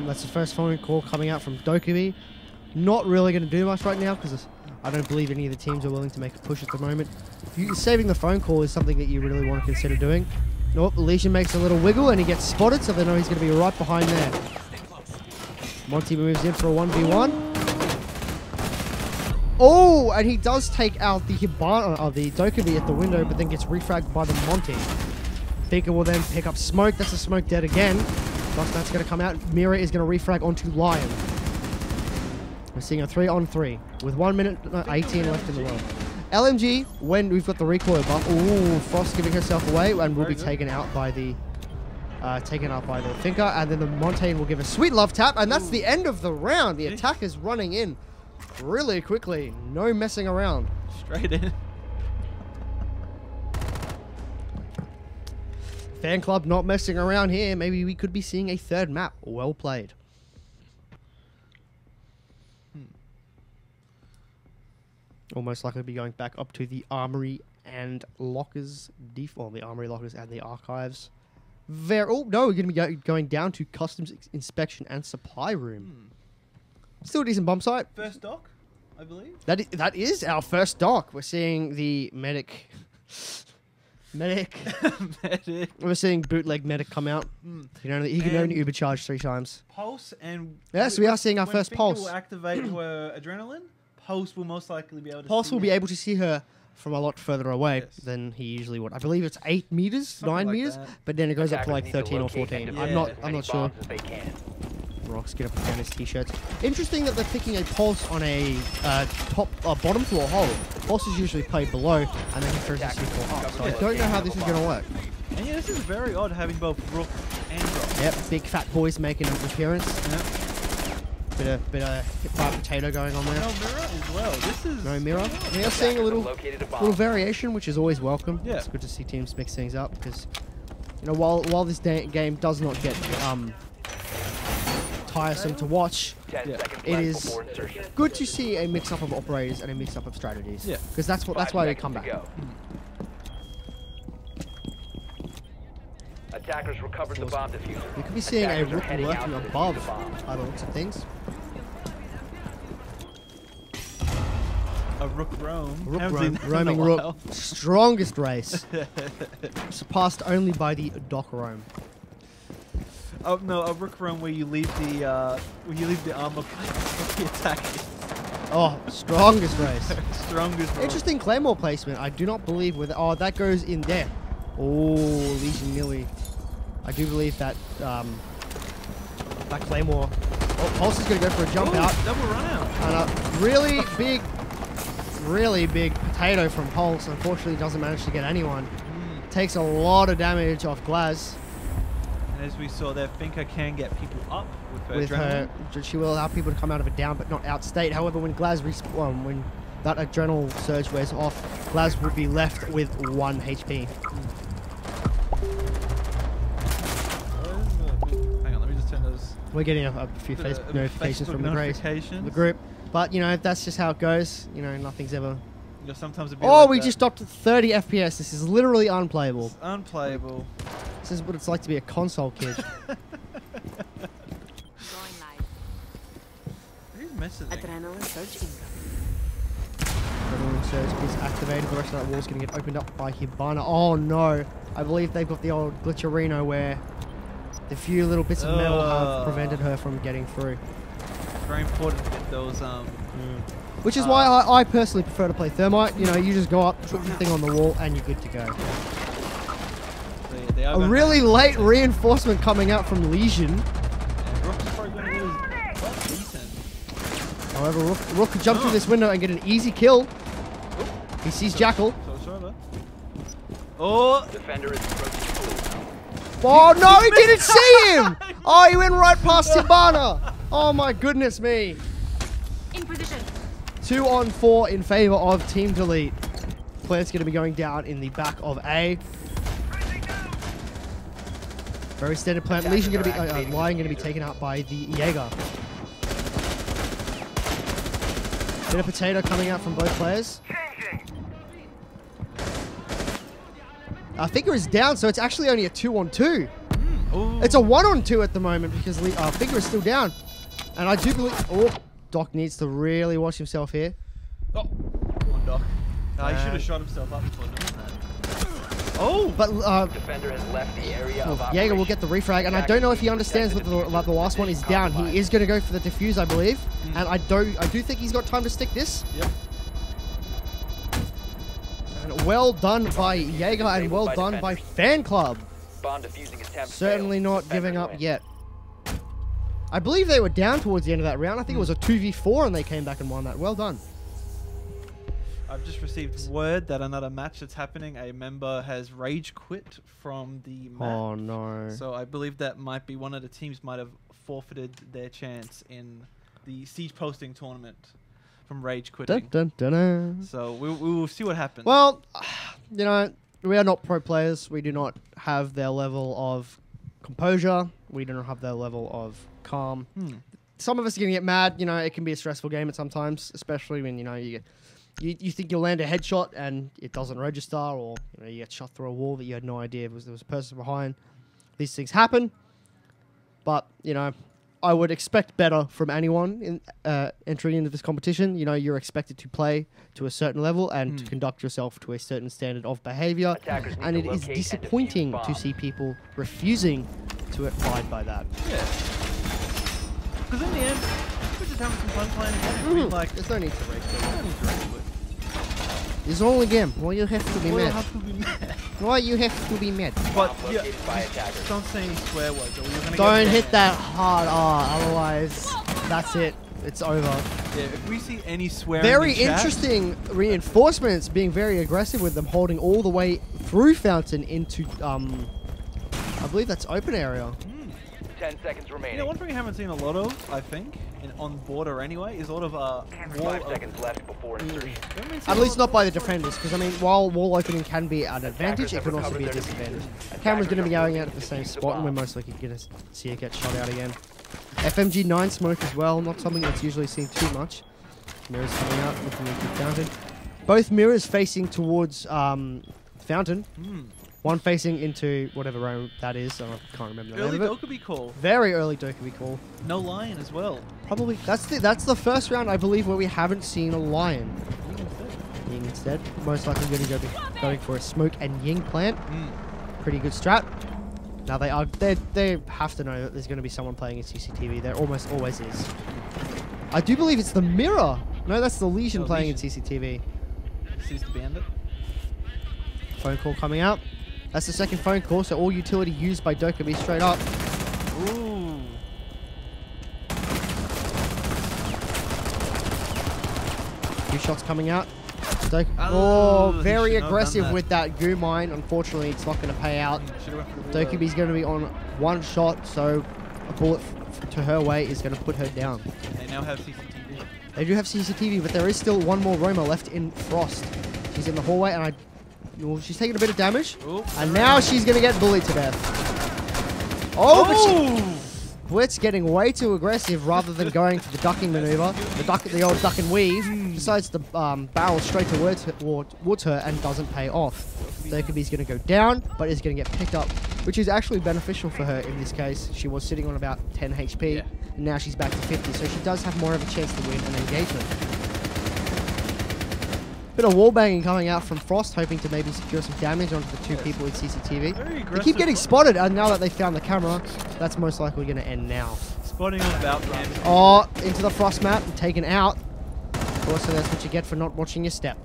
That's the first phone call coming out from Dokkaebi. Not really going to do much right now because I don't believe any of the teams are willing to make a push at the moment. Saving the phone call is something that you really want to consider doing. Nope, Legion makes a little wiggle and he gets spotted, so they know he's going to be right behind there. Monty moves in for a 1v1. Oh, and he does take out the Hibana, the Dokkaebi at the window, but then gets refragged by the Monty. Finca will then pick up Smoke. That's a Smoke dead again. That's going to come out. Mira is going to refrag onto Lion. We're seeing a 3-on-3 with 1 minute 18 left in the world. LMG, when we've got the recoil buff, ooh, Frost giving herself away and will be taken out by the Finca, and then the Montaigne will give a sweet love tap, and that's the end of the round. The attack is running in really quickly. No messing around. Straight in. Fan club not messing around here. Maybe we could be seeing a third map. Well played. Almost likely to be going back up to the Armory and Lockers default. The Armory Lockers and the Archives. We're going to be going down to Customs Inspection and Supply Room. Still a decent bomb site. First dock, I believe. That is our first dock. We're seeing the medic. Medic. We're seeing bootleg medic come out. He can only Uber charge 3 times. Pulse and... Yes, we are seeing our first when pulse. Finca will activate her adrenaline, Pulse will most likely be able to Pulse see will be her. able to see her from a lot further away Yes. than he usually would. I believe it's 8 meters, Something 9 like meters, that. but then it goes up to Attackers like need to 13 or locate 14. and Yeah. I'm defuse not as sure. many bombs as they can. Rock's gonna put down his t-shirts. Interesting that they're picking a pulse on a bottom floor hole. Pulse is usually played below, and then he throws his C4 up. So I don't know how this is gonna work. And yeah, this is very odd having both Rook and Rock. Yep, big fat boys making an appearance. Yep. Bit of hit by potato going on there. No mirror as well. This is No mirror. We are seeing a Attackers little have located a bomb. little variation, which is always welcome. Yeah. It's good to see teams mix things up because, you know, while this game does not get tiresome to watch, 10 Yeah. seconds it left is before insertion. good to see a mix-up of operators and a mix-up of strategies. Yeah. Because that's 5 why we seconds come to back. go. Attackers recovered the bomb diffuser. We could be seeing a Attackers are Rook heading out lurking to defuse above the bomb. by the looks of things. a Rook roam. Rook Haven't roam, seen that in a roaming while. Rook, strongest race, surpassed only by the Doc roam. Oh no, a Rook roam where you leave the armor plate for the attack. Oh, strongest race. Strongest Rook. Interesting Claymore placement. I do not believe with. Oh, that goes in there. Oh, Legion Nilly. I do believe that that Claymore. Oh, Pulse is going to go for a jump Ooh, out. double run out. And a really big potato from Pulse. Unfortunately, doesn't manage to get anyone. Takes a lot of damage off Glaz And as we saw there, Finka can get people up with with adrenaline. her. She will allow people to come out of it down, but not outstate. However, when Glaz when that adrenal surge wears off, Glaz will be left with 1 HP. Hang on, let me just turn those. We're getting a few Facebook notifications Facebook from the notifications. group. But, you know, that's just how it goes. You know, nothing's ever... You know, sometimes it'd be Oh, like we that. just stopped at 30 FPS. This is literally unplayable. It's unplayable. This is what it's like to be a console kid. Going live. Who's messaging? Adrenaline surge Adrenaline incoming. surge is activated. The rest of that wall's going to get opened up by Hibana. Oh, no. I believe they've got the old glitcherino where the few little bits of metal have prevented her from getting through. Very important to get those Which is why I personally prefer to play Thermite. You know, you just go up, put your thing on the wall, and you're good to go. they are A gonna really have- late reinforcement coming out from Legion. And Rook's probably going to lose quite decent. However, Rook could jump through this window and get an easy kill. He sees Jackal. So it's over. Oh! Defender is approaching. Oh no, he didn't see him! Oh, he went right past Hibana. Oh my goodness me. In position. 2 on 4 in favor of Team Delete. Plant's going to be going down in the back of A. Very standard plant. Legion going to be Lion going to be taken out by the Jaeger. Bit of potato coming out from both players. Figure is down, so it's actually only a 2 on 2. Ooh. It's a 1 on 2 at the moment because Figure is still down. And I do believe... Oh, Doc needs to really watch himself here. Oh, come on, Doc. He should have shot himself up before doing that. Oh! But Defender has left the area of Jaeger will operation. get the refrag, and I don't know if he understands that the last one is down. He is going to go for the defuse, I believe. And I do think he's got time to stick this. Yep. And well done by Jaeger, and well done by Fan Club. Bomb defusing attempt Certainly failed. not Defender giving up win. yet. I believe they were down towards the end of that round. I think it was a 2v4 and they came back and won that. Well done. I've just received word that another match that's happening, a member has rage quit from the match. Oh no. So I believe that might be one of the teams might have forfeited their chance in the SiegePosting tournament from rage quitting. Dun, dun, dun, dun. So we will see what happens. Well, you know, we are not pro players. We do not have their level of composure. We do not have their level of calm. Some of us are going to get mad. You know, it can be a stressful game at sometimes, especially when, you know, you think you'll land a headshot and it doesn't register, or you know, you get shot through a wall that you had no idea there was a person behind. These things happen. But, you know, I would expect better from anyone in entering into this competition. You know, you're expected to play to a certain level and to conduct yourself to a certain standard of behavior. Attackers need And to it is locate and disappointing defuse to bomb. see people refusing to abide by that. yeah. Because in the end, we're just having some fun playing a game. I mean, like, There's no need to rage quit. I don't need to rage quit. It's all a game. Why you have to be Well, mad? have to be mad. Why you have to be mad? But Bomb yeah, located by attackers. don't say any swear words or you're gonna Don't get hit banned. that hard R, otherwise that's it. It's over. Yeah, if we see any swearing Very in chat, interesting reinforcements, being very aggressive with them, holding all the way through Fountain into, I believe that's open area. 10 seconds You remaining. know, one thing we haven't seen a lot of, I think, on border anyway, is a lot of wall. 5 seconds left before insertion. At least not by the defenders, because I mean, while wall opening can be an advantage, it can also be a disadvantage. Camera's going to be going out at the same spot, and we're most likely going to see it get shot out again. FMG 9 smoke as well, not something that's usually seen too much. Mirrors coming out, looking into Fountain. Both mirrors facing towards Fountain. One facing into whatever room that is. I can't remember the Early name of it. Dokubi call. Very early Dokubi call. No lion as well. Probably that's the first round I believe where we haven't seen a lion. Ying instead. Most likely going to be going for a smoke and Ying plant. Pretty good strat. Now they have to know that there's going to be someone playing in CCTV. There almost always is. I do believe it's the mirror. No, that's the Legion No, playing Legion. in CCTV. Sees the bandit. Phone call coming out. That's the second phone call, so all utility used by Dokubi straight up. Ooh. Few shots coming out. Oh, he Very should not have done aggressive that. with that goo mine. Unfortunately, it's not going to pay out. Should've went for the Dokubi's going to be on one shot, so a bullet to her way is going to put her down. They now have CCTV. They do have CCTV, but there is still one more roamer left in Frost. She's in the hallway, and well, she's taking a bit of damage. Ooh. And now she's going to get bullied to death. Oh, but Blitz getting way too aggressive rather than going for the ducking maneuver. The old duck and weave. Decides to barrel straight towards her and doesn't pay off. Dokubi's going to go down, but is going to get picked up, which is actually beneficial for her in this case. She was sitting on about 10 HP, Yeah. and now she's back to 50, so she does have more of a chance to win an engagement. Bit of wall banging coming out from Frost, hoping to maybe secure some damage onto the two people in CCTV. Very They aggressive. keep getting spotted, and now that they found the camera, that's most likely going to end now. Spotting on about cam. Oh, into the Frost map and taken out. Of course, so that's what you get for not watching your step.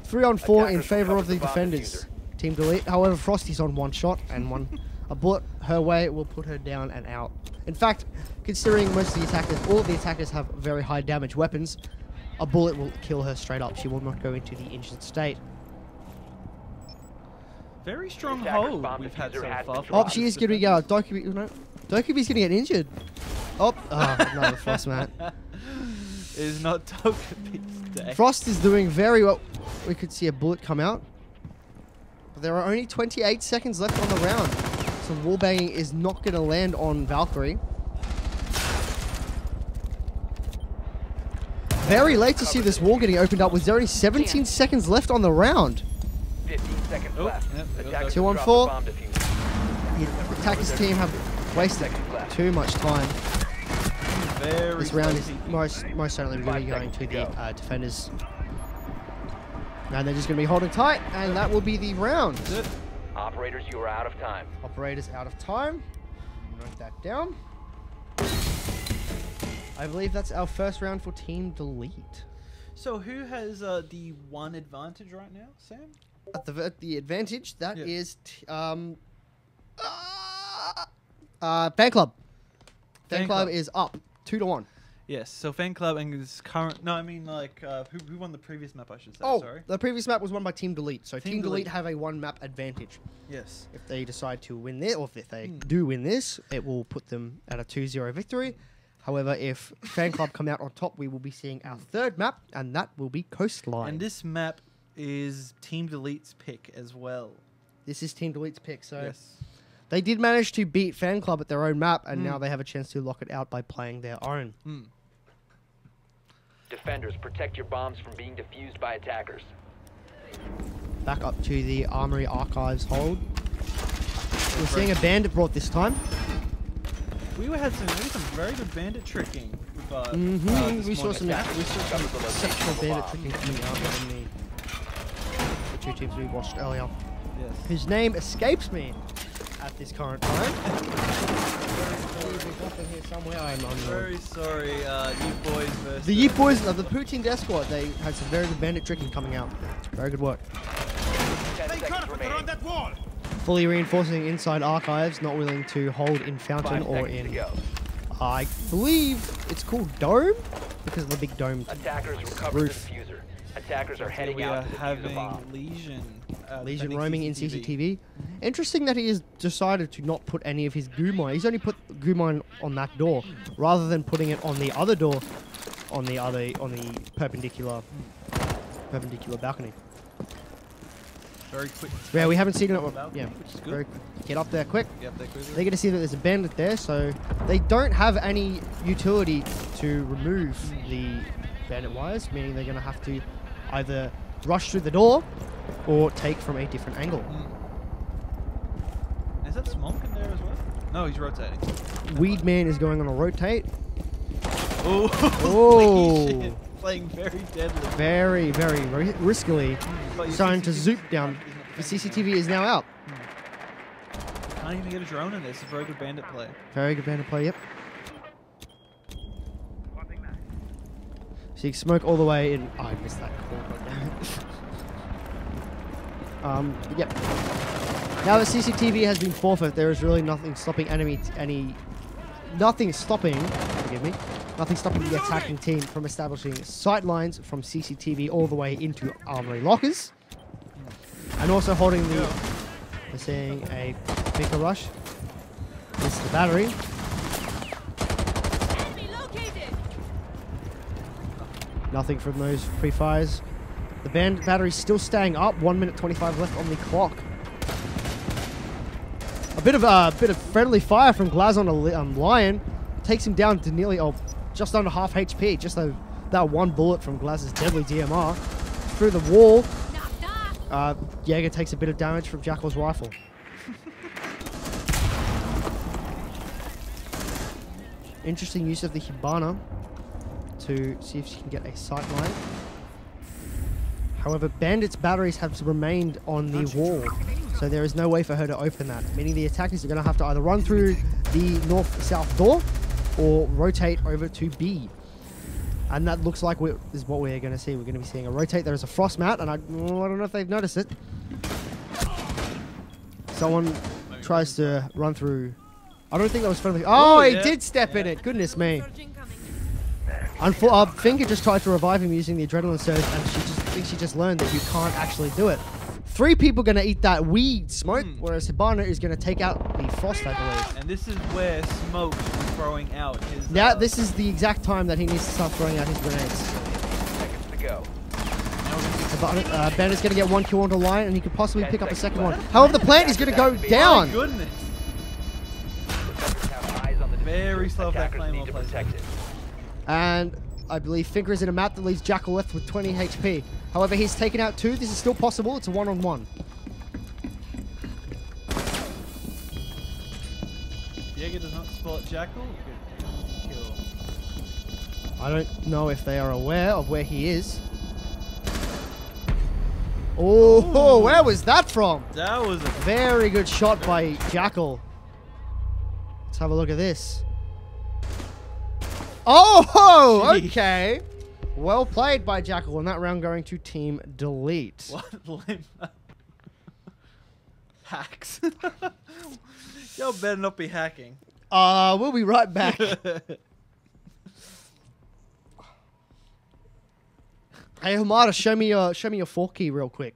3 on 4 in Attackers favor of the recovered the bomb defenders. Team delete. However, Frosty's on one shot and a bullet her way will put her down and out. In fact, considering most of the attackers, all of the attackers have very high damage weapons, a bullet will kill her straight up. She will not go into the injured state. Very strong Attackers hold bomb we've had diffuser so has far. been from Oh, dropped. she is getting Dokubi. No, Dokubi's gonna get injured. Oh, another Frost mat. Is not Dokubi's day. Frost is doing very well. We could see a bullet come out. But there are only 28 seconds left on the round. So wallbanging is not going to land on Valkyrie. Very late to see this wall getting opened up with only 17 seconds left on the round. 15 seconds Oh, left. yep, there goes Attackers 2 on dropped 4. the bomb diffuser. The attackers team have wasted too much time. Very This round is spicy. most certainly going to be going to the Seconds to defenders. And they're just going to be holding tight, and that will be the round. That's it. Operators, you are out of time. Operators out of time. Note that down. I believe that's our first round for Team Delete. So who has the one advantage right now, Sam? At the advantage, that Yeah. is Fan Club. Fan Fan Club Club. is up 2-1. Yes. So fan club and his current. No, I mean like who won the previous map? I should say. Oh, Sorry. the previous map was won by Team Delete. So Team Team Delete Delete. have a 1 map advantage. Yes. If they decide to win this, or if they do win this, it will put them at a 2-0 victory. However, if Fan Club come out on top, we will be seeing our 3rd map, and that will be Coastline. And this map is Team Delete's pick as well. This is Team Delete's pick, so Yes. they did manage to beat Fan Club at their own map, and now they have a chance to lock it out by playing their own. Defenders, protect your bombs from being defused by attackers. Back up to the Armory Archives hold. We're seeing a bandit brought this time. We had some very good bandit tricking. With, We saw some exceptional bandit tricking coming out from the 2 teams we watched earlier, Yes. whose name escapes me at this current time. I believe we've got them here somewhere. I'm Very sorry, you boys versus... The Yeet Boys of the Poutine Death Squad, they had some very good bandit tricking coming out. Very good work. 10 seconds remaining. that wall. Fully reinforcing inside archives, not willing to hold in Fountain 5 or seconds to in... go. I believe it's called Dome? Because of the big dome. Attackers recovered the Roof. diffuser. Attackers are We heading are out to defuse the having bomb. Legion. Legion defending roaming in CCTV. Interesting that he has decided to not put any of his goo mine. He's only put goo mine on that door, rather than putting it on the other door, on the perpendicular balcony. Very quick. Yeah, we haven't seen it. Balcony, Yeah, which is good. very, get up there quick. Yep, they're quickly. They're going to see that there's a bandit there, so they don't have any utility to remove the bandit wires, meaning they're going to have to either rush through the door or take from a different angle. Is that Smonk in there as well? No, he's rotating. Weed Man is going on a rotate. Oh, Oh. holy shit. Playing very deadly. Very, very riskily. But your Starting to CCTV zoop down. The CCTV is now out. Can't even get a drone in this. It's a very good bandit play. Very good bandit play, yep. So you smoke all the way in. Oh, I missed that call. Yep. Now that CCTV has been forfeit, there is really nothing stopping nothing stopping the attacking team from establishing sight lines from CCTV all the way into armory lockers. And also holding the... We're seeing a bigger rush. This is the battery. Enemy located. Nothing from those free fires. The battery's still staying up. 1 minute 25 left on the clock. A bit of friendly fire from Glaz on a Lion takes him down to nearly just under half HP. Just that one bullet from Glaz's deadly DMR through the wall. Jaeger takes a bit of damage from Jackal's rifle. Interesting use of the Hibana to see if she can get a sight line. However, Bandit's batteries have remained on the wall, so there is no way for her to open that, meaning the attackers are going to have to either run through the north-south door or rotate over to B. And that looks like is what we're going to see. We're going to be seeing a rotate. There is a frost mat, and I don't know if they've noticed it. Someone tries to run through. I don't think that was friendly. Oh, he did step in it. Goodness me. Finger just tried to revive him using the adrenaline surge, and she just learned that you can't actually do it. 3 people going to eat that weed smoke, whereas Hibana is going to take out the frost, I believe. And this is where Smoke is throwing out his... Now, this is the exact time that he needs to start throwing out his grenades. Seconds to go. Bandit's going to get 1 kill onto line, and he could possibly pick up a second one. However, the plant is going to go down. My goodness. Defenders have eyes on the Very diffuser. slow if that Attackers claymore need to plays. protect it. And I believe Finger is in a map that leaves Jackal left with 20 HP. However, he's taken out 2. This is still possible. It's a 1-on-1. Jaeger does not spot Jackal. Good kill. I don't know if they are aware of where he is. Oh, where was that from? That was a... Very good shot by Jackal. Let's have a look at this. Oh, Jeez. okay. Well played by Jackal, and that round going to Team Delete. What lame... Hacks. Y'all better not be hacking. We'll be right back. Hey, Hamada, show me your 4 key real quick.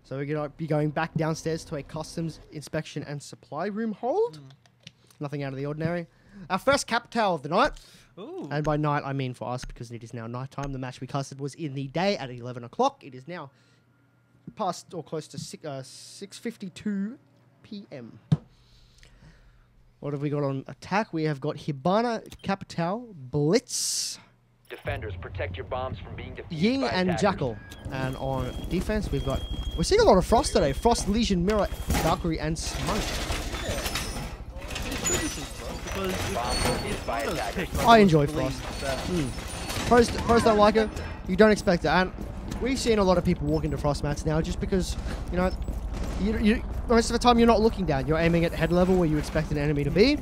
So we're gonna be going back downstairs to a customs inspection and supply room hold. Nothing out of the ordinary. Our first capital of the night. Ooh. And by night, I mean for us, because it is now nighttime. The match we casted was in the day at 11 o'clock. It is now past or close to 6:52 p.m. What have we got on attack? We have got Hibana, Capital, Blitz, Defenders, protect your bombs from being defused Ying, by and attackers. Jackal. And on defense, we're seeing a lot of Frost today. Frost, Legion, Mirror, Valkyrie, and Smoke. I enjoy Frost. Pros don't like it. You don't expect it. And we've seen a lot of people walk into Frost mats now just because, you know, most of the time you're not looking down. You're aiming at head level where you expect an enemy to be.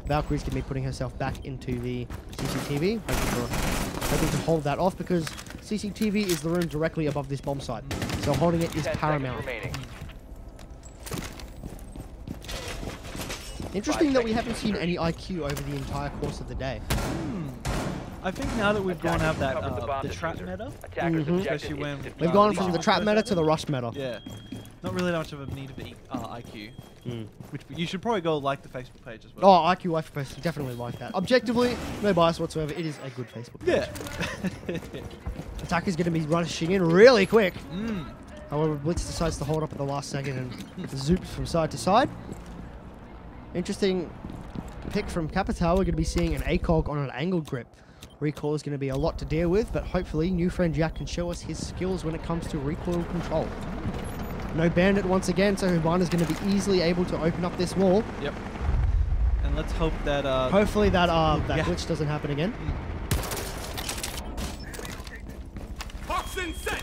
Valkyrie's going to be putting herself back into the CCTV, hoping to hold that off because CCTV is the room directly above this bomb site. So holding it is 10 paramount. seconds remaining. Interesting that we haven't seen any IQ over the entire course of the day. I think now that we've gone out that Covered the bomb the trap diffuser. meta, Attackers objective especially is when to We've defuse gone the from the bomb. trap meta to the rush meta. yeah, not really that much of a need of IQ. Mm. Which you should probably go like the Facebook page as well. Oh, IQ life person, definitely like that. Objectively, no bias whatsoever. It is a good Facebook page. Yeah. Attacker's going to be rushing in really quick. Mm. However, Blitz decides to hold up at the last second and zoops from side to side. Interesting pick from Capital. We're going to be seeing an ACOG on an angled grip. Recoil is going to be a lot to deal with, but hopefully new friend Jack can show us his skills when it comes to recoil control. No bandit once again, so Hibana's going to be easily able to open up this wall. Yep. And let's hope that Hopefully that yeah. glitch doesn't happen again. Toxin set.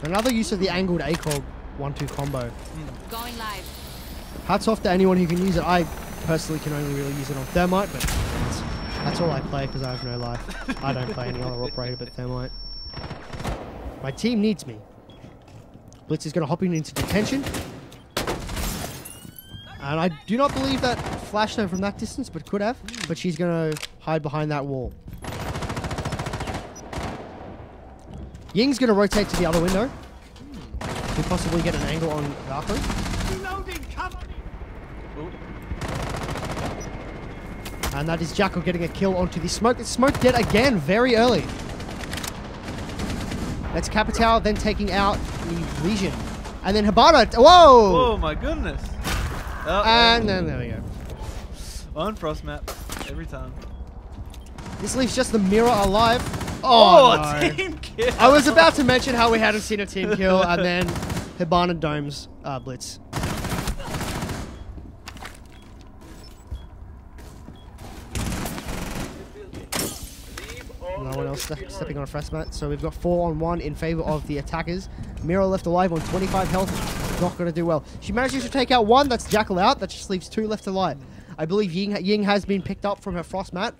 Another use of the angled ACOG 1-2 combo. Going live. Hats off to anyone who can use it. I personally can only really use it on Thermite, but that's all I play because I have no life. I don't play any other operator but Thermite. My team needs me. Blitz is going to hop into detention. And I do not believe that flashed her from that distance, but could have. But she's going to hide behind that wall. Ying's going to rotate to the other window. To possibly get an angle on Valkyrie. Reloading. Cover. And that is Jackal getting a kill onto the smoke. It's smoke dead again very early. That's Capital then taking out the Legion. And then Hibana. Whoa! Oh my goodness. Oh, And then there we go. on frost map every time. This leaves just the mirror alive. Oh, no. Team kill. I was about to mention how we hadn't seen a team kill, and then Hibana domes Blitz. No one else stepping on a fresh mat, so we've got 4-on-1 in favor of the attackers. Mira left alive on 25 health, not going to do well. She manages to take out one, that's Jackal out, that just leaves 2 left alive. I believe Ying has been picked up from her frost mat.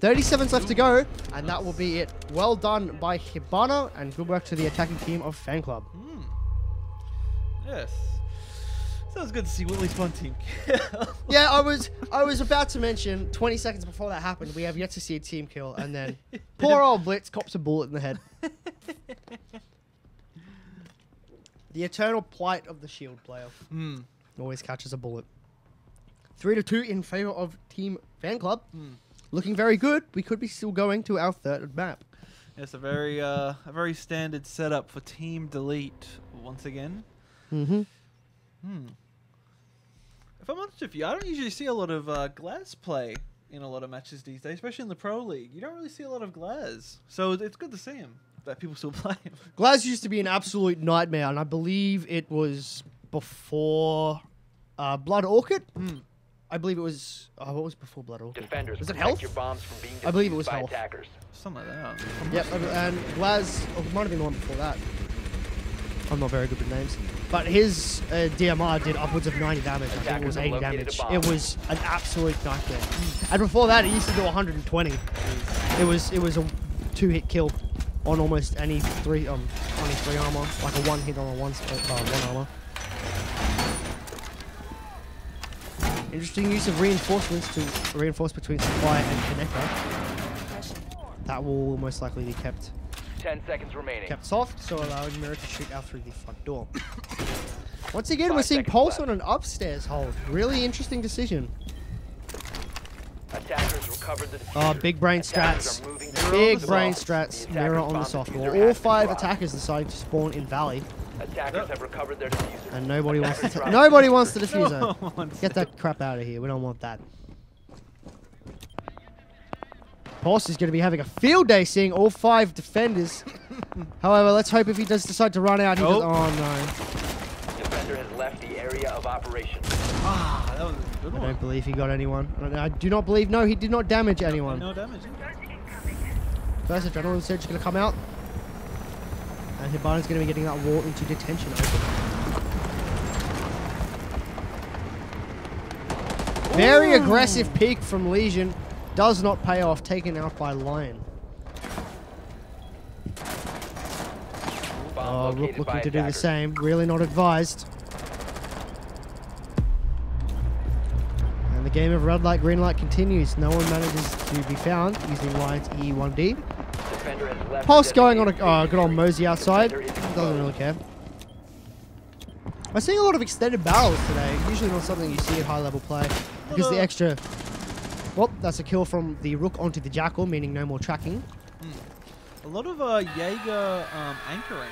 37's left to go, and that will be it. Well done by Hibana, and good work to the attacking team of Fan Club. Yes. Sounds good to see at least one team kill. Yeah, I was about to mention 20 seconds before that happened, we have yet to see a team kill, and then poor old Blitz cops a bullet in the head. The eternal plight of the shield player. Always catches a bullet. 3-2 in favor of Team Fan Club. Looking very good. We could be still going to our third map. It's a very standard setup for Team Delete once again. If I'm honest with you, I don't usually see a lot of Glaz play in a lot of matches these days, especially in the Pro League. You don't really see a lot of Glaz. So it's good to see him, that people still play him. Glaz used to be an absolute nightmare, and I believe it was before Blood Orchid. I believe it was... what was before Blood Orchid? Defenders, Was it protect Health? your bombs from being I believe it defused was by Health. attackers. Something like that. Yep, and Glaz... Oh, it might have been the one before that. I'm not very good with names. But his DMR did upwards of 90 damage. I think it was 80 damage. It was an absolute nightmare. And before that, it used to do 120. It was a 2-hit kill on almost any 3 armor, like a 1 hit on a 1 armor. Interesting use of reinforcements to reinforce between supply and connector. That will most likely be kept 10 seconds remaining. soft, so allowing Mirror to shoot out through the front door. Once again, we're 5 seeing seconds Pulse left. on an upstairs hold. Really interesting decision. Attackers recovered the Oh, diffuser. big brain Attackers strats. are moving Big to brain the strats. The Mirror attackers on the bomb soft diffuser wall. has All been 5 dropped. attackers deciding to spawn in Valley, Attackers have recovered their diffuser. and nobody wants to. Attackers dropped Nobody the wants to diffuser. defuse No her. one's- Get that crap out of here. We don't want that. Pulse is going to be having a field day seeing all 5 defenders. However, let's hope if he does decide to run out, he does. Nope. Oh no. Defender has left the area of of operation. Ah, that was a good I one. don't believe he got anyone. I do not believe. No, he did not damage anyone. No damage. First adrenaline surge is going to come out. And Hibana's going to be getting that wall into detention open. Very aggressive peek from Legion. Does not pay off. Taken out by Lion. Oh, Rook looking to do the same. Really not advised. And the game of red light, green light continues. No one manages to be found using Lion's E1D. Pulse going on a good old Mosey outside. Doesn't really care. We're seeing a lot of extended barrels today. Usually not something you see in high level play. Because the extra... Well, that's a kill from the Rook onto the Jackal, meaning no more tracking. A lot of Jaeger anchoring.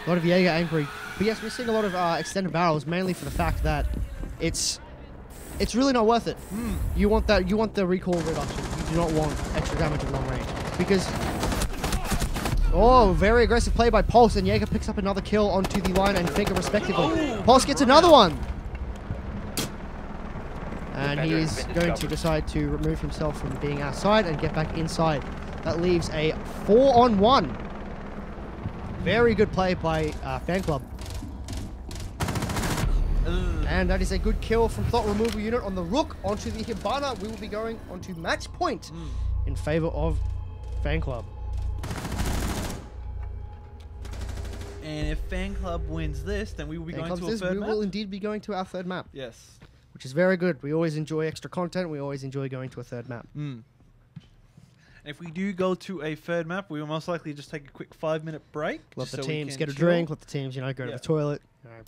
A lot of Jaeger anchoring. But yes, we're seeing a lot of extended barrels, mainly for the fact that it's really not worth it. You want the recoil reduction. You do not want extra damage at long range. Because... Oh, very aggressive play by Pulse, and Jaeger picks up another kill onto the Lion and Figure respectively. Pulse gets another one! And he is going to decide to remove himself from being outside and get back inside. That leaves a 4-on-1. Very good play by Fan Club. And that is a good kill from Thought Removal Unit on the Rook onto the Hibana. We will be going onto match point in favor of Fan Club. And if Fan Club wins this, then we will be going to a third map. We will indeed be going to our third map. Yes. Which is very good. We always enjoy extra content. We always enjoy going to a third map. And if we do go to a third map, we will most likely just take a quick 5-minute break. Let the so teams get a chill. drink. Let the teams, go to the toilet.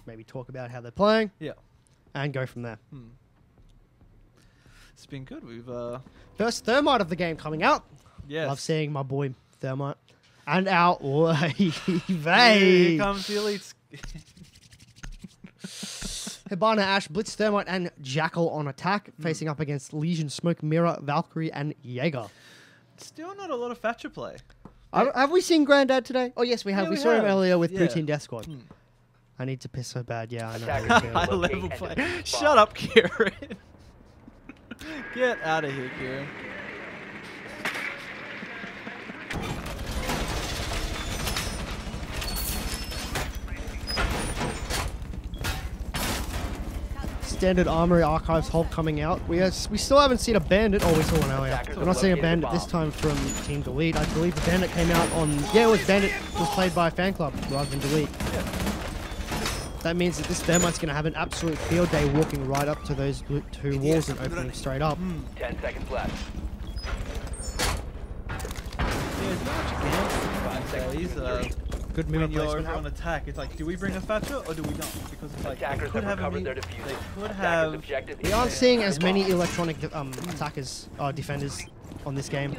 Maybe talk about how they're playing. Yeah. And go from there. It's been good. We've First Thermite of the game coming out. yes. Love seeing my boy Thermite. And our Here comes the elites. Hibana, Ash, Blitz, Thermite, and Jackal on attack, facing up against Legion, Smoke, Mirror, Valkyrie, and Jaeger. Still not a lot of Thatcher play. Have we seen Grandad today? Oh, yes, we have. Yeah, we we saw him have. earlier with Yeah. Poutine Death Squad. I need to piss so bad. Yeah, I know. how you feel. High level play. Shut up, Kieran. Get out of here, Kieran. Standard Armory Archives Hulk coming out. We still haven't seen a Bandit. Oh, we saw one earlier. We're not seeing a Bandit this time from Team Delete. I believe the Bandit came out on... Yeah, it was Bandit. Was played by Fan Club rather than Delete. That means that this Thermite's going to have an absolute field day walking right up to those two walls and opening straight up. 10 seconds left. Yeah, it's not much against Good mirror when you're placement. on attack. It's like, do we bring a Thatcher or do we not? Because it's like, they Attackers could have have recovered their they diffuser. could Attackers have... objective We is aren't clear. seeing as many electronic attackers, defenders on this game.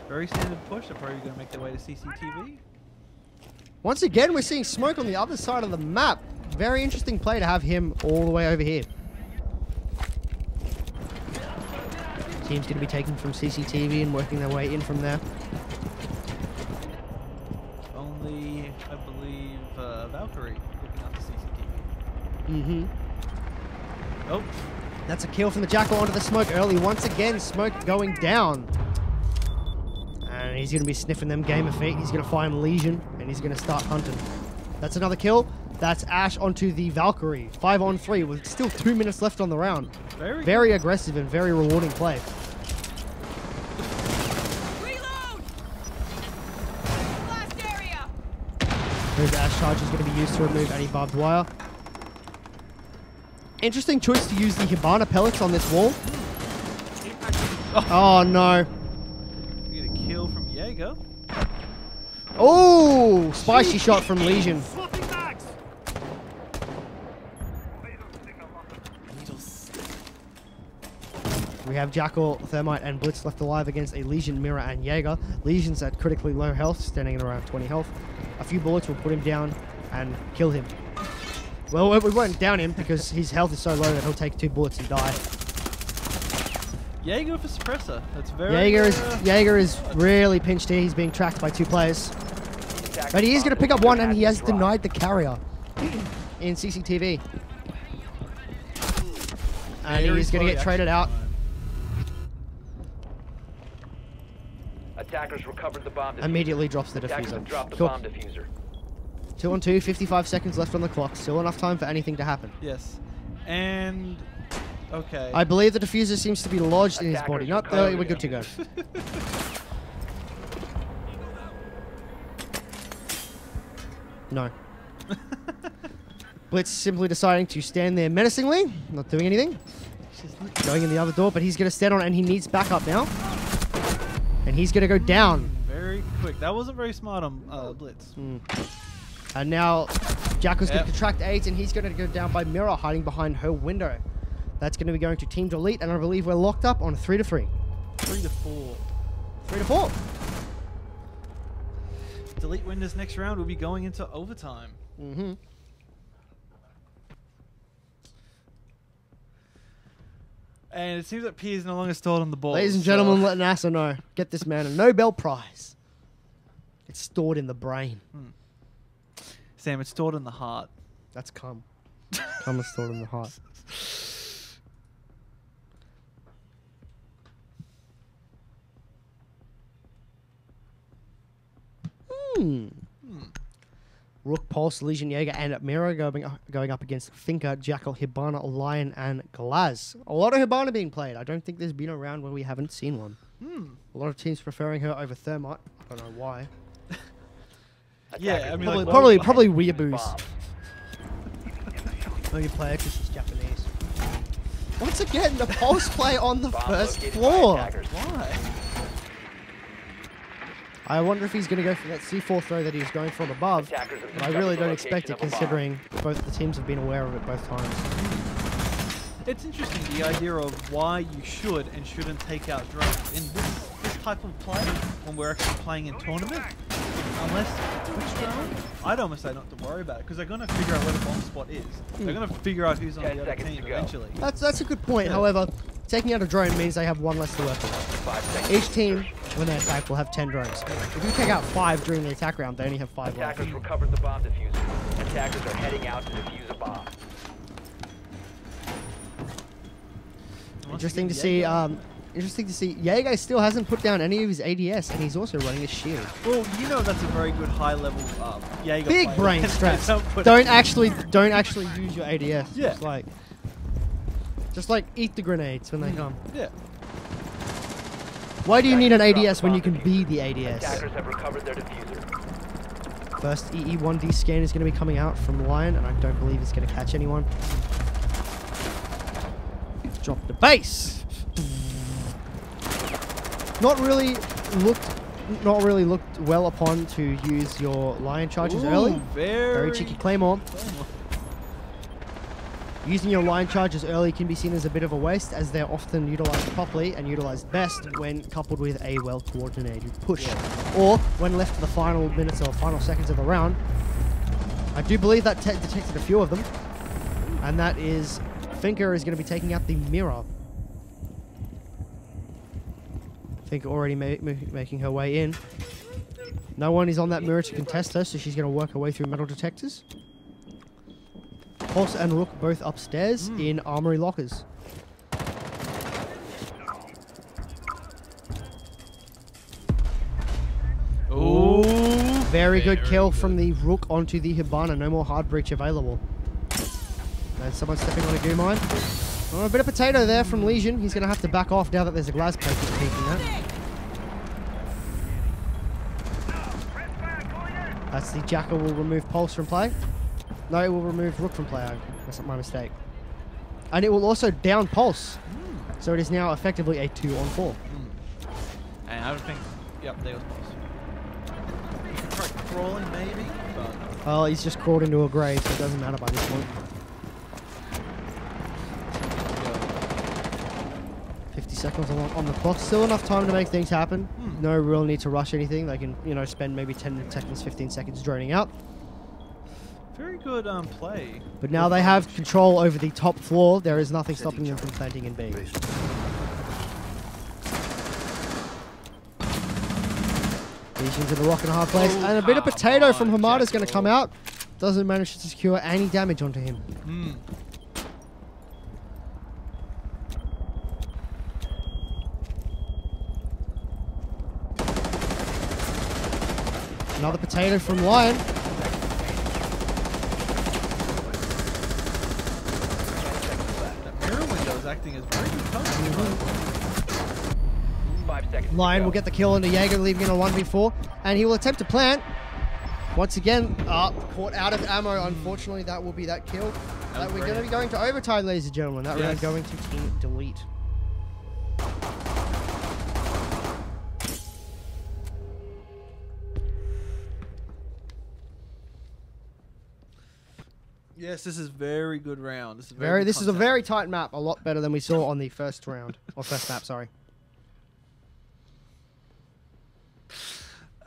Very standard push. They're probably going to make their way to CCTV. Once again, we're seeing Smoke on the other side of the map. Very interesting play to have him all the way over here. Team's going to be taken from CCTV and working their way in from there. Only, I believe, Valkyrie looking up to CCTV. Mm-hmm. Oh, That's a kill from the Jackal onto the Smoke early. Once again, Smoke going down. And he's going to be sniffing them Gamer Feet. He's going to find Legion, and he's going to start hunting. That's another kill. That's Ash onto the Valkyrie. 5-on-3 with still 2 minutes left on the round. Very aggressive and very rewarding play. Reload! Blast area! Those Ash charge is going to be used to remove any barbed wire. Interesting choice to use the Hibana pellets on this wall. Oh no. we get a kill from Jaeger. Oh, spicy shot from Legion. Swapping bags. We have Jackal, Thermite, and Blitz left alive against a Legion, Mirror, and Jaeger. Legion's at critically low health, standing at around 20 health. A few bullets will put him down and kill him. Well, we won't down him because his health is so low that he'll take 2 bullets and die. Jaeger with a suppressor. That's very. Jaeger is really pinched here. He's being tracked by 2 players. But he is going to pick up one, and he has denied the carrier in CCTV. And he's going to get traded out. Attackers recovered the bomb diffuser. Immediately drops the Attackers have diffuser. dropped the Cool. bomb diffuser. 2 on 2, 55 seconds left on the clock. Still enough time for anything to happen. Yes. And okay. I believe the diffuser seems to be lodged in his body. Not though, we're good to go. No. Blitz simply deciding to stand there menacingly, not doing anything. Going in the other door, but he's going to stand on it, and he needs backup now. And he's going to go down. Very quick. That wasn't very smart on Blitz. And now Jackal's going to contract AIDS, and he's going to go down by Mirror, hiding behind her window. That's going to be going to Team Delete, and I believe we're locked up on 3-3. 3-4. 3-4. Delete win this next round. We'll be going into overtime. Mm-hmm. And it seems that P is no longer stored on the ball. Ladies and gentlemen, let NASA know. Get this man a Nobel Prize. It's stored in the brain. Sam, it's stored in the heart. That's cum. Cum is stored in the heart. Rook, Pulse, Legion, Jaeger, and Mira going up against Finka, Jackal, Hibana, Lion, and Glaz. A lot of Hibana being played. I don't think there's been a round where we haven't seen one. A lot of teams preferring her over Thermite. I don't know why. Yeah, I mean, Probably weeaboos. Oh, you play her because she's Japanese. Once again, the Pulse play on the first floor. Why? I wonder if he's going to go for that C4 throw that he was going from above. But I really don't expect it, considering both the teams have been aware of it both times. It's interesting, the idea of why you should and shouldn't take out drones. In this type of play, when we're actually playing in tournament, unless Twitch drone, I'd almost say not to worry about it, because they're going to figure out where the bomb spot is. They're going to figure out who's on the other team eventually. That's a good point. Yeah. However, taking out a drone means they have one less to work with. Each team, when they attack, will have 10 drones. If you take out 5 during the attack round, they only have 5 left. Attackers recovered the bomb diffuser. Attackers are heading out to defuse a bomb. Interesting to see. Interesting to see. Jaeger still hasn't put down any of his ADS, and he's also running a shield. Well, you know that's a very good high-level Jaeger Big player. brain stress. Don't actually use your ADS. Yeah. Just like eat the grenades when they come. Yeah. Why do you need an ADS when you can be the ADS? Attackers have recovered their diffuser. First EE1D scan is going to be coming out from Lion, and I don't believe it's going to catch anyone. Drop the base. Not really looked well upon to use your Lion charges early. Very cheeky Claymore. Using your Lion charges early can be seen as a bit of a waste, as they're often utilized properly and utilized best when coupled with a well-coordinated push. Or when left to the final minutes or final seconds of the round. I do believe that detected a few of them. And that is, Finka is going to be taking out the Mirror. Finka already making her way in. No one is on that Mirror to contest her, so she's going to work her way through metal detectors. Pulse and Rook both upstairs in armory lockers. Ooh. Very good kill from the Rook onto the Hibana. No more hard breach available. And someone stepping on a goo mine. Oh, a bit of potato there from Legion. He's going to have to back off now that there's a glass plate he's peeking at. That's the Jackal will remove Pulse from play. No, it will remove Rook from play. That's not my mistake. And it will also down Pulse. So it is now effectively a 2-on-4. And I don't think... Yep, there was Pulse. Try crawling maybe, but... Oh, he's just crawled into a grave, so it doesn't matter by this point. 50 seconds on the clock. Still enough time to make things happen. No real need to rush anything. They can, spend maybe 10 seconds, 15 seconds droning out. Very good play. But now they have control over the top floor. There is nothing stopping them from planting in B. Legion's in a rock and a hard place. And a bit of potato from Hamada's going to come out. Doesn't manage to secure any damage onto him. Another potato from Lion. That mirror window is acting as very good cover. 5 seconds. Lion will get the kill into Jaeger, leaving in a 1v4. And he will attempt to plant. Once again, caught out of ammo. Unfortunately, that will be that kill. We're going to be going to overtime, ladies and gentlemen. That round going to Team Delete. Yes, this is very good round. This is This is a very tight map. A lot better than we saw on the first round. Or first map, sorry.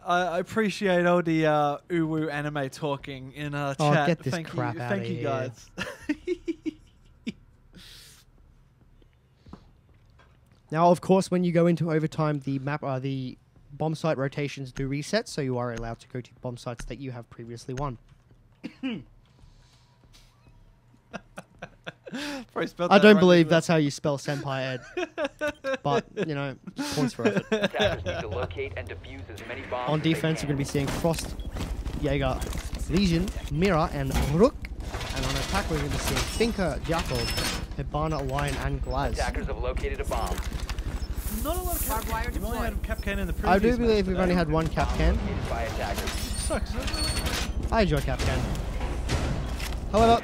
I appreciate all the uwu anime talking in chat. Oh, get this Thank crap you, outta thank you here. guys. Now, of course, when you go into overtime, the map, the bomb site rotations do reset, so you are allowed to go to bomb sites that you have previously won. I don't believe that's how you spell Senpai Ed. But, you know, points for effort. Attackers need to locate and defuse as many bombs On as they defense, can. you're going to be seeing Frost, Jaeger, Legion, Mira, and Rook. And on attack, we're going to be seeing Thinker, Jackal, Hibana, Lion, and Glaz. Attackers have located a bomb. Not a lot of Barbed wire You've only had Capcan in the previous I do match believe we've today. only had one Capcan. Located by attackers. Sucks, doesn't it? I enjoy Capcan. However,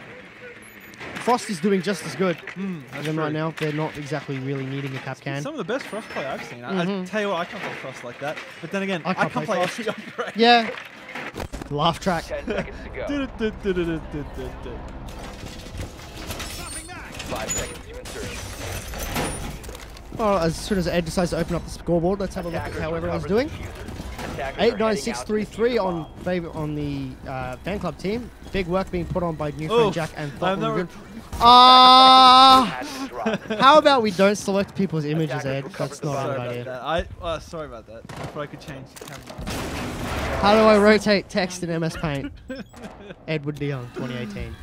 Frost is doing just as good as them right now. They're not exactly really needing a Capcan. Some of the best Frost play I've seen. I tell you what, I can't play Frost like that. But then again, I can't play play Frost. every upgrade. Yeah. Laugh track. 10 seconds to go. 5 seconds to insertion. Well, as soon as Ed decides to open up the scoreboard, let's have a look at Attackers how everyone's recover the doing. diffuser. Attackers are heading out to defuse 89633 the on bomb. on the fan club team. Big work being put on by new friend Jack and I'm Thought. not- Has dropped. How about we don't select people's images, Attackers Ed? recovered That's the not a Sorry good about idea. that. Sorry about that. I thought I could change the camera. How do I rotate text in MS Paint? Edward DeYoung, 2018.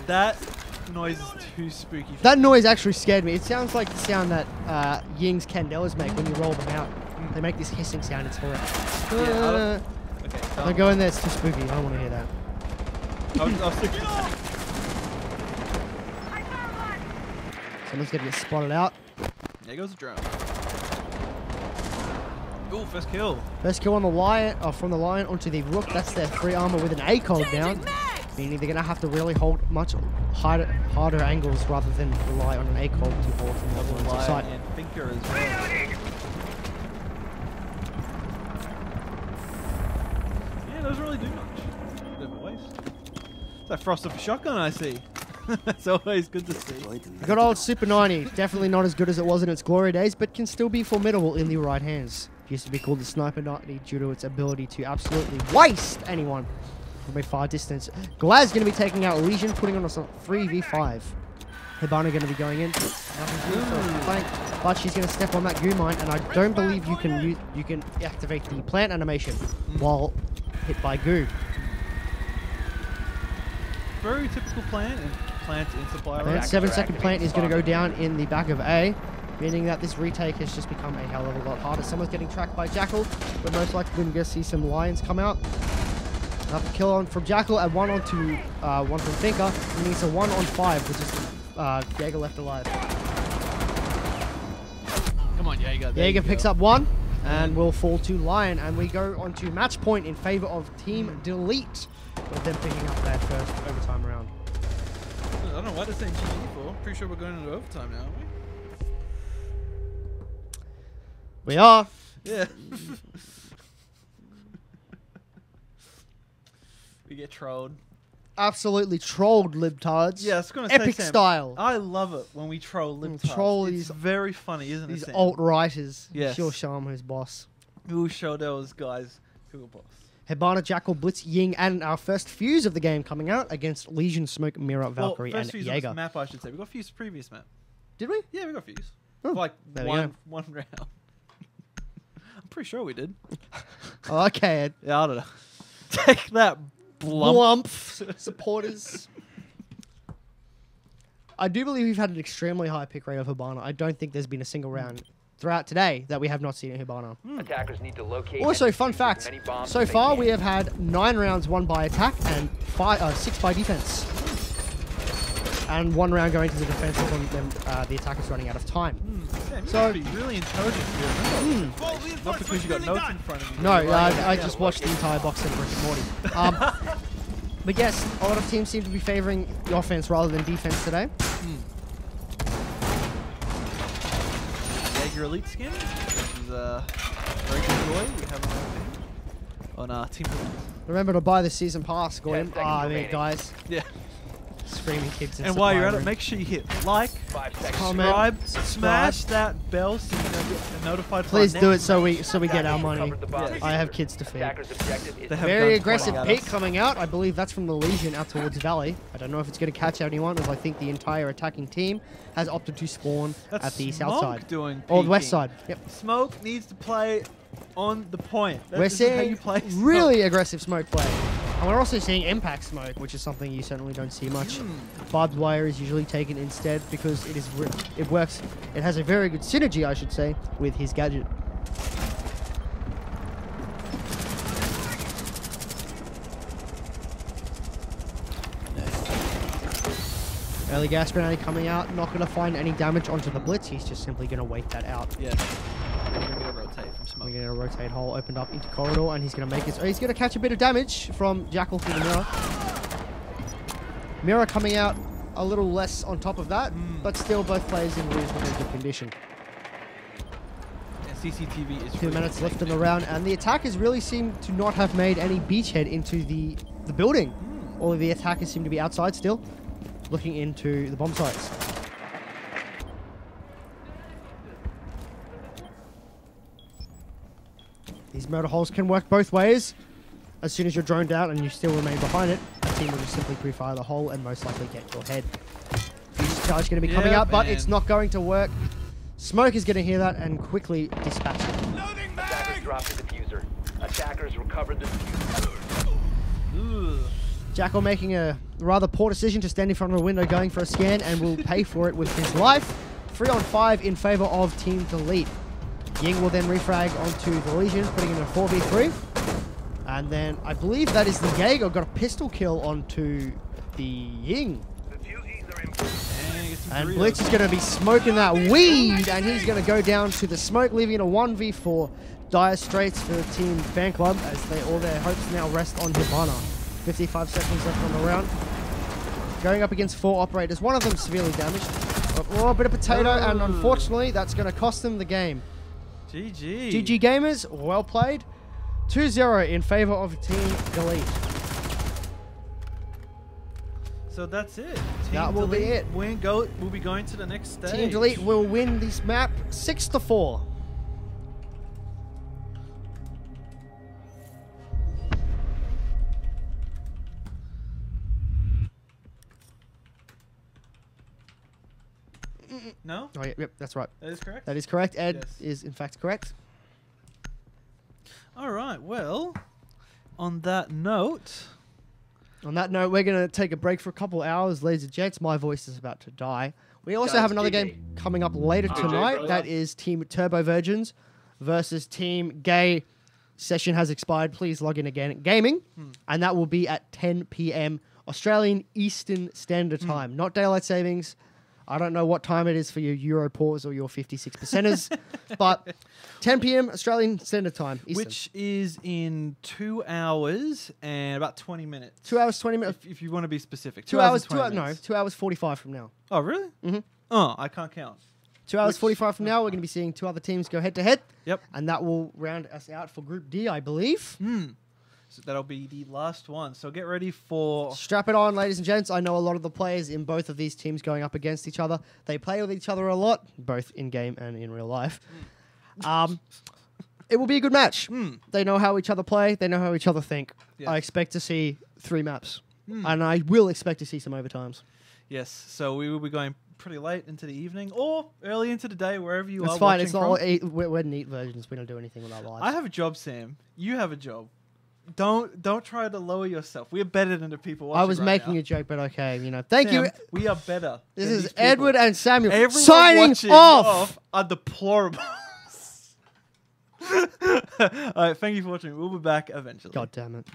That noise is too spooky. For That noise actually scared me. It sounds like the sound that Ying's Candelas make when you roll them out. They make this hissing sound. It's horrible. Yeah, okay, so Don't go in there. It's too spooky. I don't want to hear that. I'll stick to that. Someone's going to get spotted out. There goes the drone. Ooh, first kill. First kill on the lion, from the lion onto the rook. That's their 3 armor with an ACOG down. Meaning they're going to have to really hold much harder angles rather than rely on an ACOG to hold from the lines of Lion sight. and Thinker as well. Yeah, those really do much. Bit of a waste. It's that Frost of a shotgun I see. That's always good to see. Good old Super 90. Definitely not as good as it was in its glory days, but can still be formidable in the right hands. It used to be called the Sniper 90 due to its ability to absolutely waste anyone from a far distance. Glaz going to be taking out Legion, putting on us a 3v5. Hibana going to be going in. Flank, but she's going to step on that goo mine, and I don't believe you can activate the plant animation while hit by goo. Very typical plant in supply. And Right? 7-second plant is going to go down in the back of A, meaning that this retake has just become a hell of a lot harder. Someone's getting tracked by Jackal, but most likely we're going to see some Lions come out. Another kill on from Jackal and one onto one from Thinker. Meaning it's a 1-on-5, which is Jaeger left alive. Come on, Jaeger. Jaeger picks up one and will fall to Lion, and we go on to match point in favor of Team Delete, with them picking up their first overtime round. I don't know why they're saying GG for. Pretty sure we're going into overtime now, aren't we? We are. Yeah. We get trolled. Absolutely trolled, libtards. Yeah, I was going to say, Epic Sam, style. I love it when we troll libtards. Troll it's these- very funny, isn't it, These Sam? alt-writers. Yes. Sure, show 'em who's boss. We will show those guys who are boss. Hibana, Jackal, Blitz, Ying, and our first fuse of the game coming out against Legion, Smoke, Mirror, Valkyrie, well, first and fuse on this Jaeger. map, I should say. We got fuse previous map. Did we? Yeah, we got fuse. Oh, For like there we one go. round. I'm pretty sure we did. Okay, Yeah, I don't know. Take that, Blump. supporters. I do believe we've had an extremely high pick rate of Hibana. I don't think there's been a single round throughout today that we have not seen a Hibana. Attackers need to locate. Also, and fun defuse fact, as many bombs so as they far can. we have had 9 rounds won by attack and 6 by defense. And 1 round going to the defense when the attack is running out of time. Yeah, you So- must be really intelligent here. Not because you got notes in front of you. No, You're writing I it down. just watched the entire box set of Rick and Morty. But yes, a lot of teams seem to be favoring the offense rather than defense today. Jaeger Elite skin, which is a very good toy we have on our team. Remember to buy the season pass, Goyim. 10 seconds remaining. Guys, Yeah. screaming kids. In And while you're at supply it, room. make sure you hit like, 5 seconds. Comment. subscribe, subscribe. smash that bell so you get notified. for our Please do it next so we Attackers get our have money. recovered the bomb Yes. I have diffuser. kids to feed. Attackers' objective is They have Very guns aggressive pointing at peek us. coming out. I believe that's from the Legion out towards Valley. I don't know if it's going to catch anyone, as I think the entire attacking team has opted to spawn That's at the south Smoke side. doing Or the west peeking. side. Yep. Smoke needs to play on the point. We're This is how seeing you play Smoke. really aggressive smoke play. And we're also seeing impact smoke, which is something you certainly don't see much. Barbed wire is usually taken instead because it works. It has a very good synergy, I should say, with his gadget. Early gas grenade coming out, not going to find any damage onto the blitz. He's just simply going to wait that out. Yeah. We're going to rotate from Smoke. We're going to rotate hole, opened up into corridor, and he's going to make it. Oh, he's going to catch a bit of damage from Jackal through the mirror. Mirror coming out a little less on top of that, but still both players in reasonably good condition. And CCTV is 2 really minutes left in the protecting. round, and the attackers really seem to not have made any beachhead into the building. All of the attackers seem to be outside still, looking into the bomb sites. These murder holes can work both ways. As soon as you're droned out and you still remain behind it, a team will just simply pre-fire the hole and most likely get your head. Fuse charge going to be coming Yep, out, but it's and- not going to work. Smoke is going to hear that and quickly dispatch it. Loading Attackers mag! dropped the diffuser. Attackers recovered the diffuser. Ugh. Jackal making a rather poor decision to stand in front of a window going for a scan and will pay for it with his life. 3 on 5 in favor of Team Delete. Ying will then refrag onto the Legion, putting in a 4v3. And then I believe that is the Jaeger got a pistol kill onto the Ying. The duties are in And get some And Doritos. Blitz is going to be smoking that weed, and he's going to go down to the smoke, leaving it a 1v4. Dire Straits for Team Fan Club, as all their hopes now rest on Hibana. 55 seconds left on the round. Going up against 4 operators, one of them severely damaged. Oh, a bit of potato, and unfortunately, that's going to cost them the game. GG. GG Gamers, well played. 2-0 in favor of Team Delete. So that's it. Team That will be Delete it. We'll be going to the next stage. Team Delete will win this map 6-4. No? Oh, yep, that's right. That is correct? That is correct. Ed Yes. is in fact correct. All right. Well, on that note, On that note, we're going to take a break for a couple hours, ladies and gents. My voice is about to die. We also Guys, have another GG. game coming up later tonight. brother. That is Team Turbo Virgins versus Team Gay. Session has expired. Please log in again at gaming. And that will be at 10 p.m. Australian Eastern Standard Time, not daylight savings. I don't know what time it is for your Europause or your 56%ers, but 10 p.m. Australian Standard Time, Eastern. which is in 2 hours and about 20 minutes. 2 hours, 20 minutes. If you want to be specific. 2 hours, and 20 no, minutes. 2 hours 45 from now. Oh, really? Mhm. Oh, I can't count. 2 hours Which- 45 from now, we're going to be seeing 2 other teams go head to head. Yep. And that will round us out for Group D, I believe. So that'll be the last one. So get ready for... Strap it on, ladies and gents. I know a lot of the players in both of these teams going up against each other. They play with each other a lot, both in game and in real life. It will be a good match. They know how each other play. They know how each other think. Yes. I expect to see 3 maps. And I will expect to see some overtimes. Yes, so we will be going pretty late into the evening or early into the day, wherever you It's are. fine. watching It's not. from. We're neat versions. We don't do anything with our lives. I have a job, Sam. You have a job. Don't try to lower yourself. We're better than the people watching. I was right making now. a joke, but okay, you know. Thank Sam, you. We are better. This than is these people. Edward and Samuel Everyone signing watching off. are deplorable. All right, thank you for watching. We'll be back eventually. God damn it.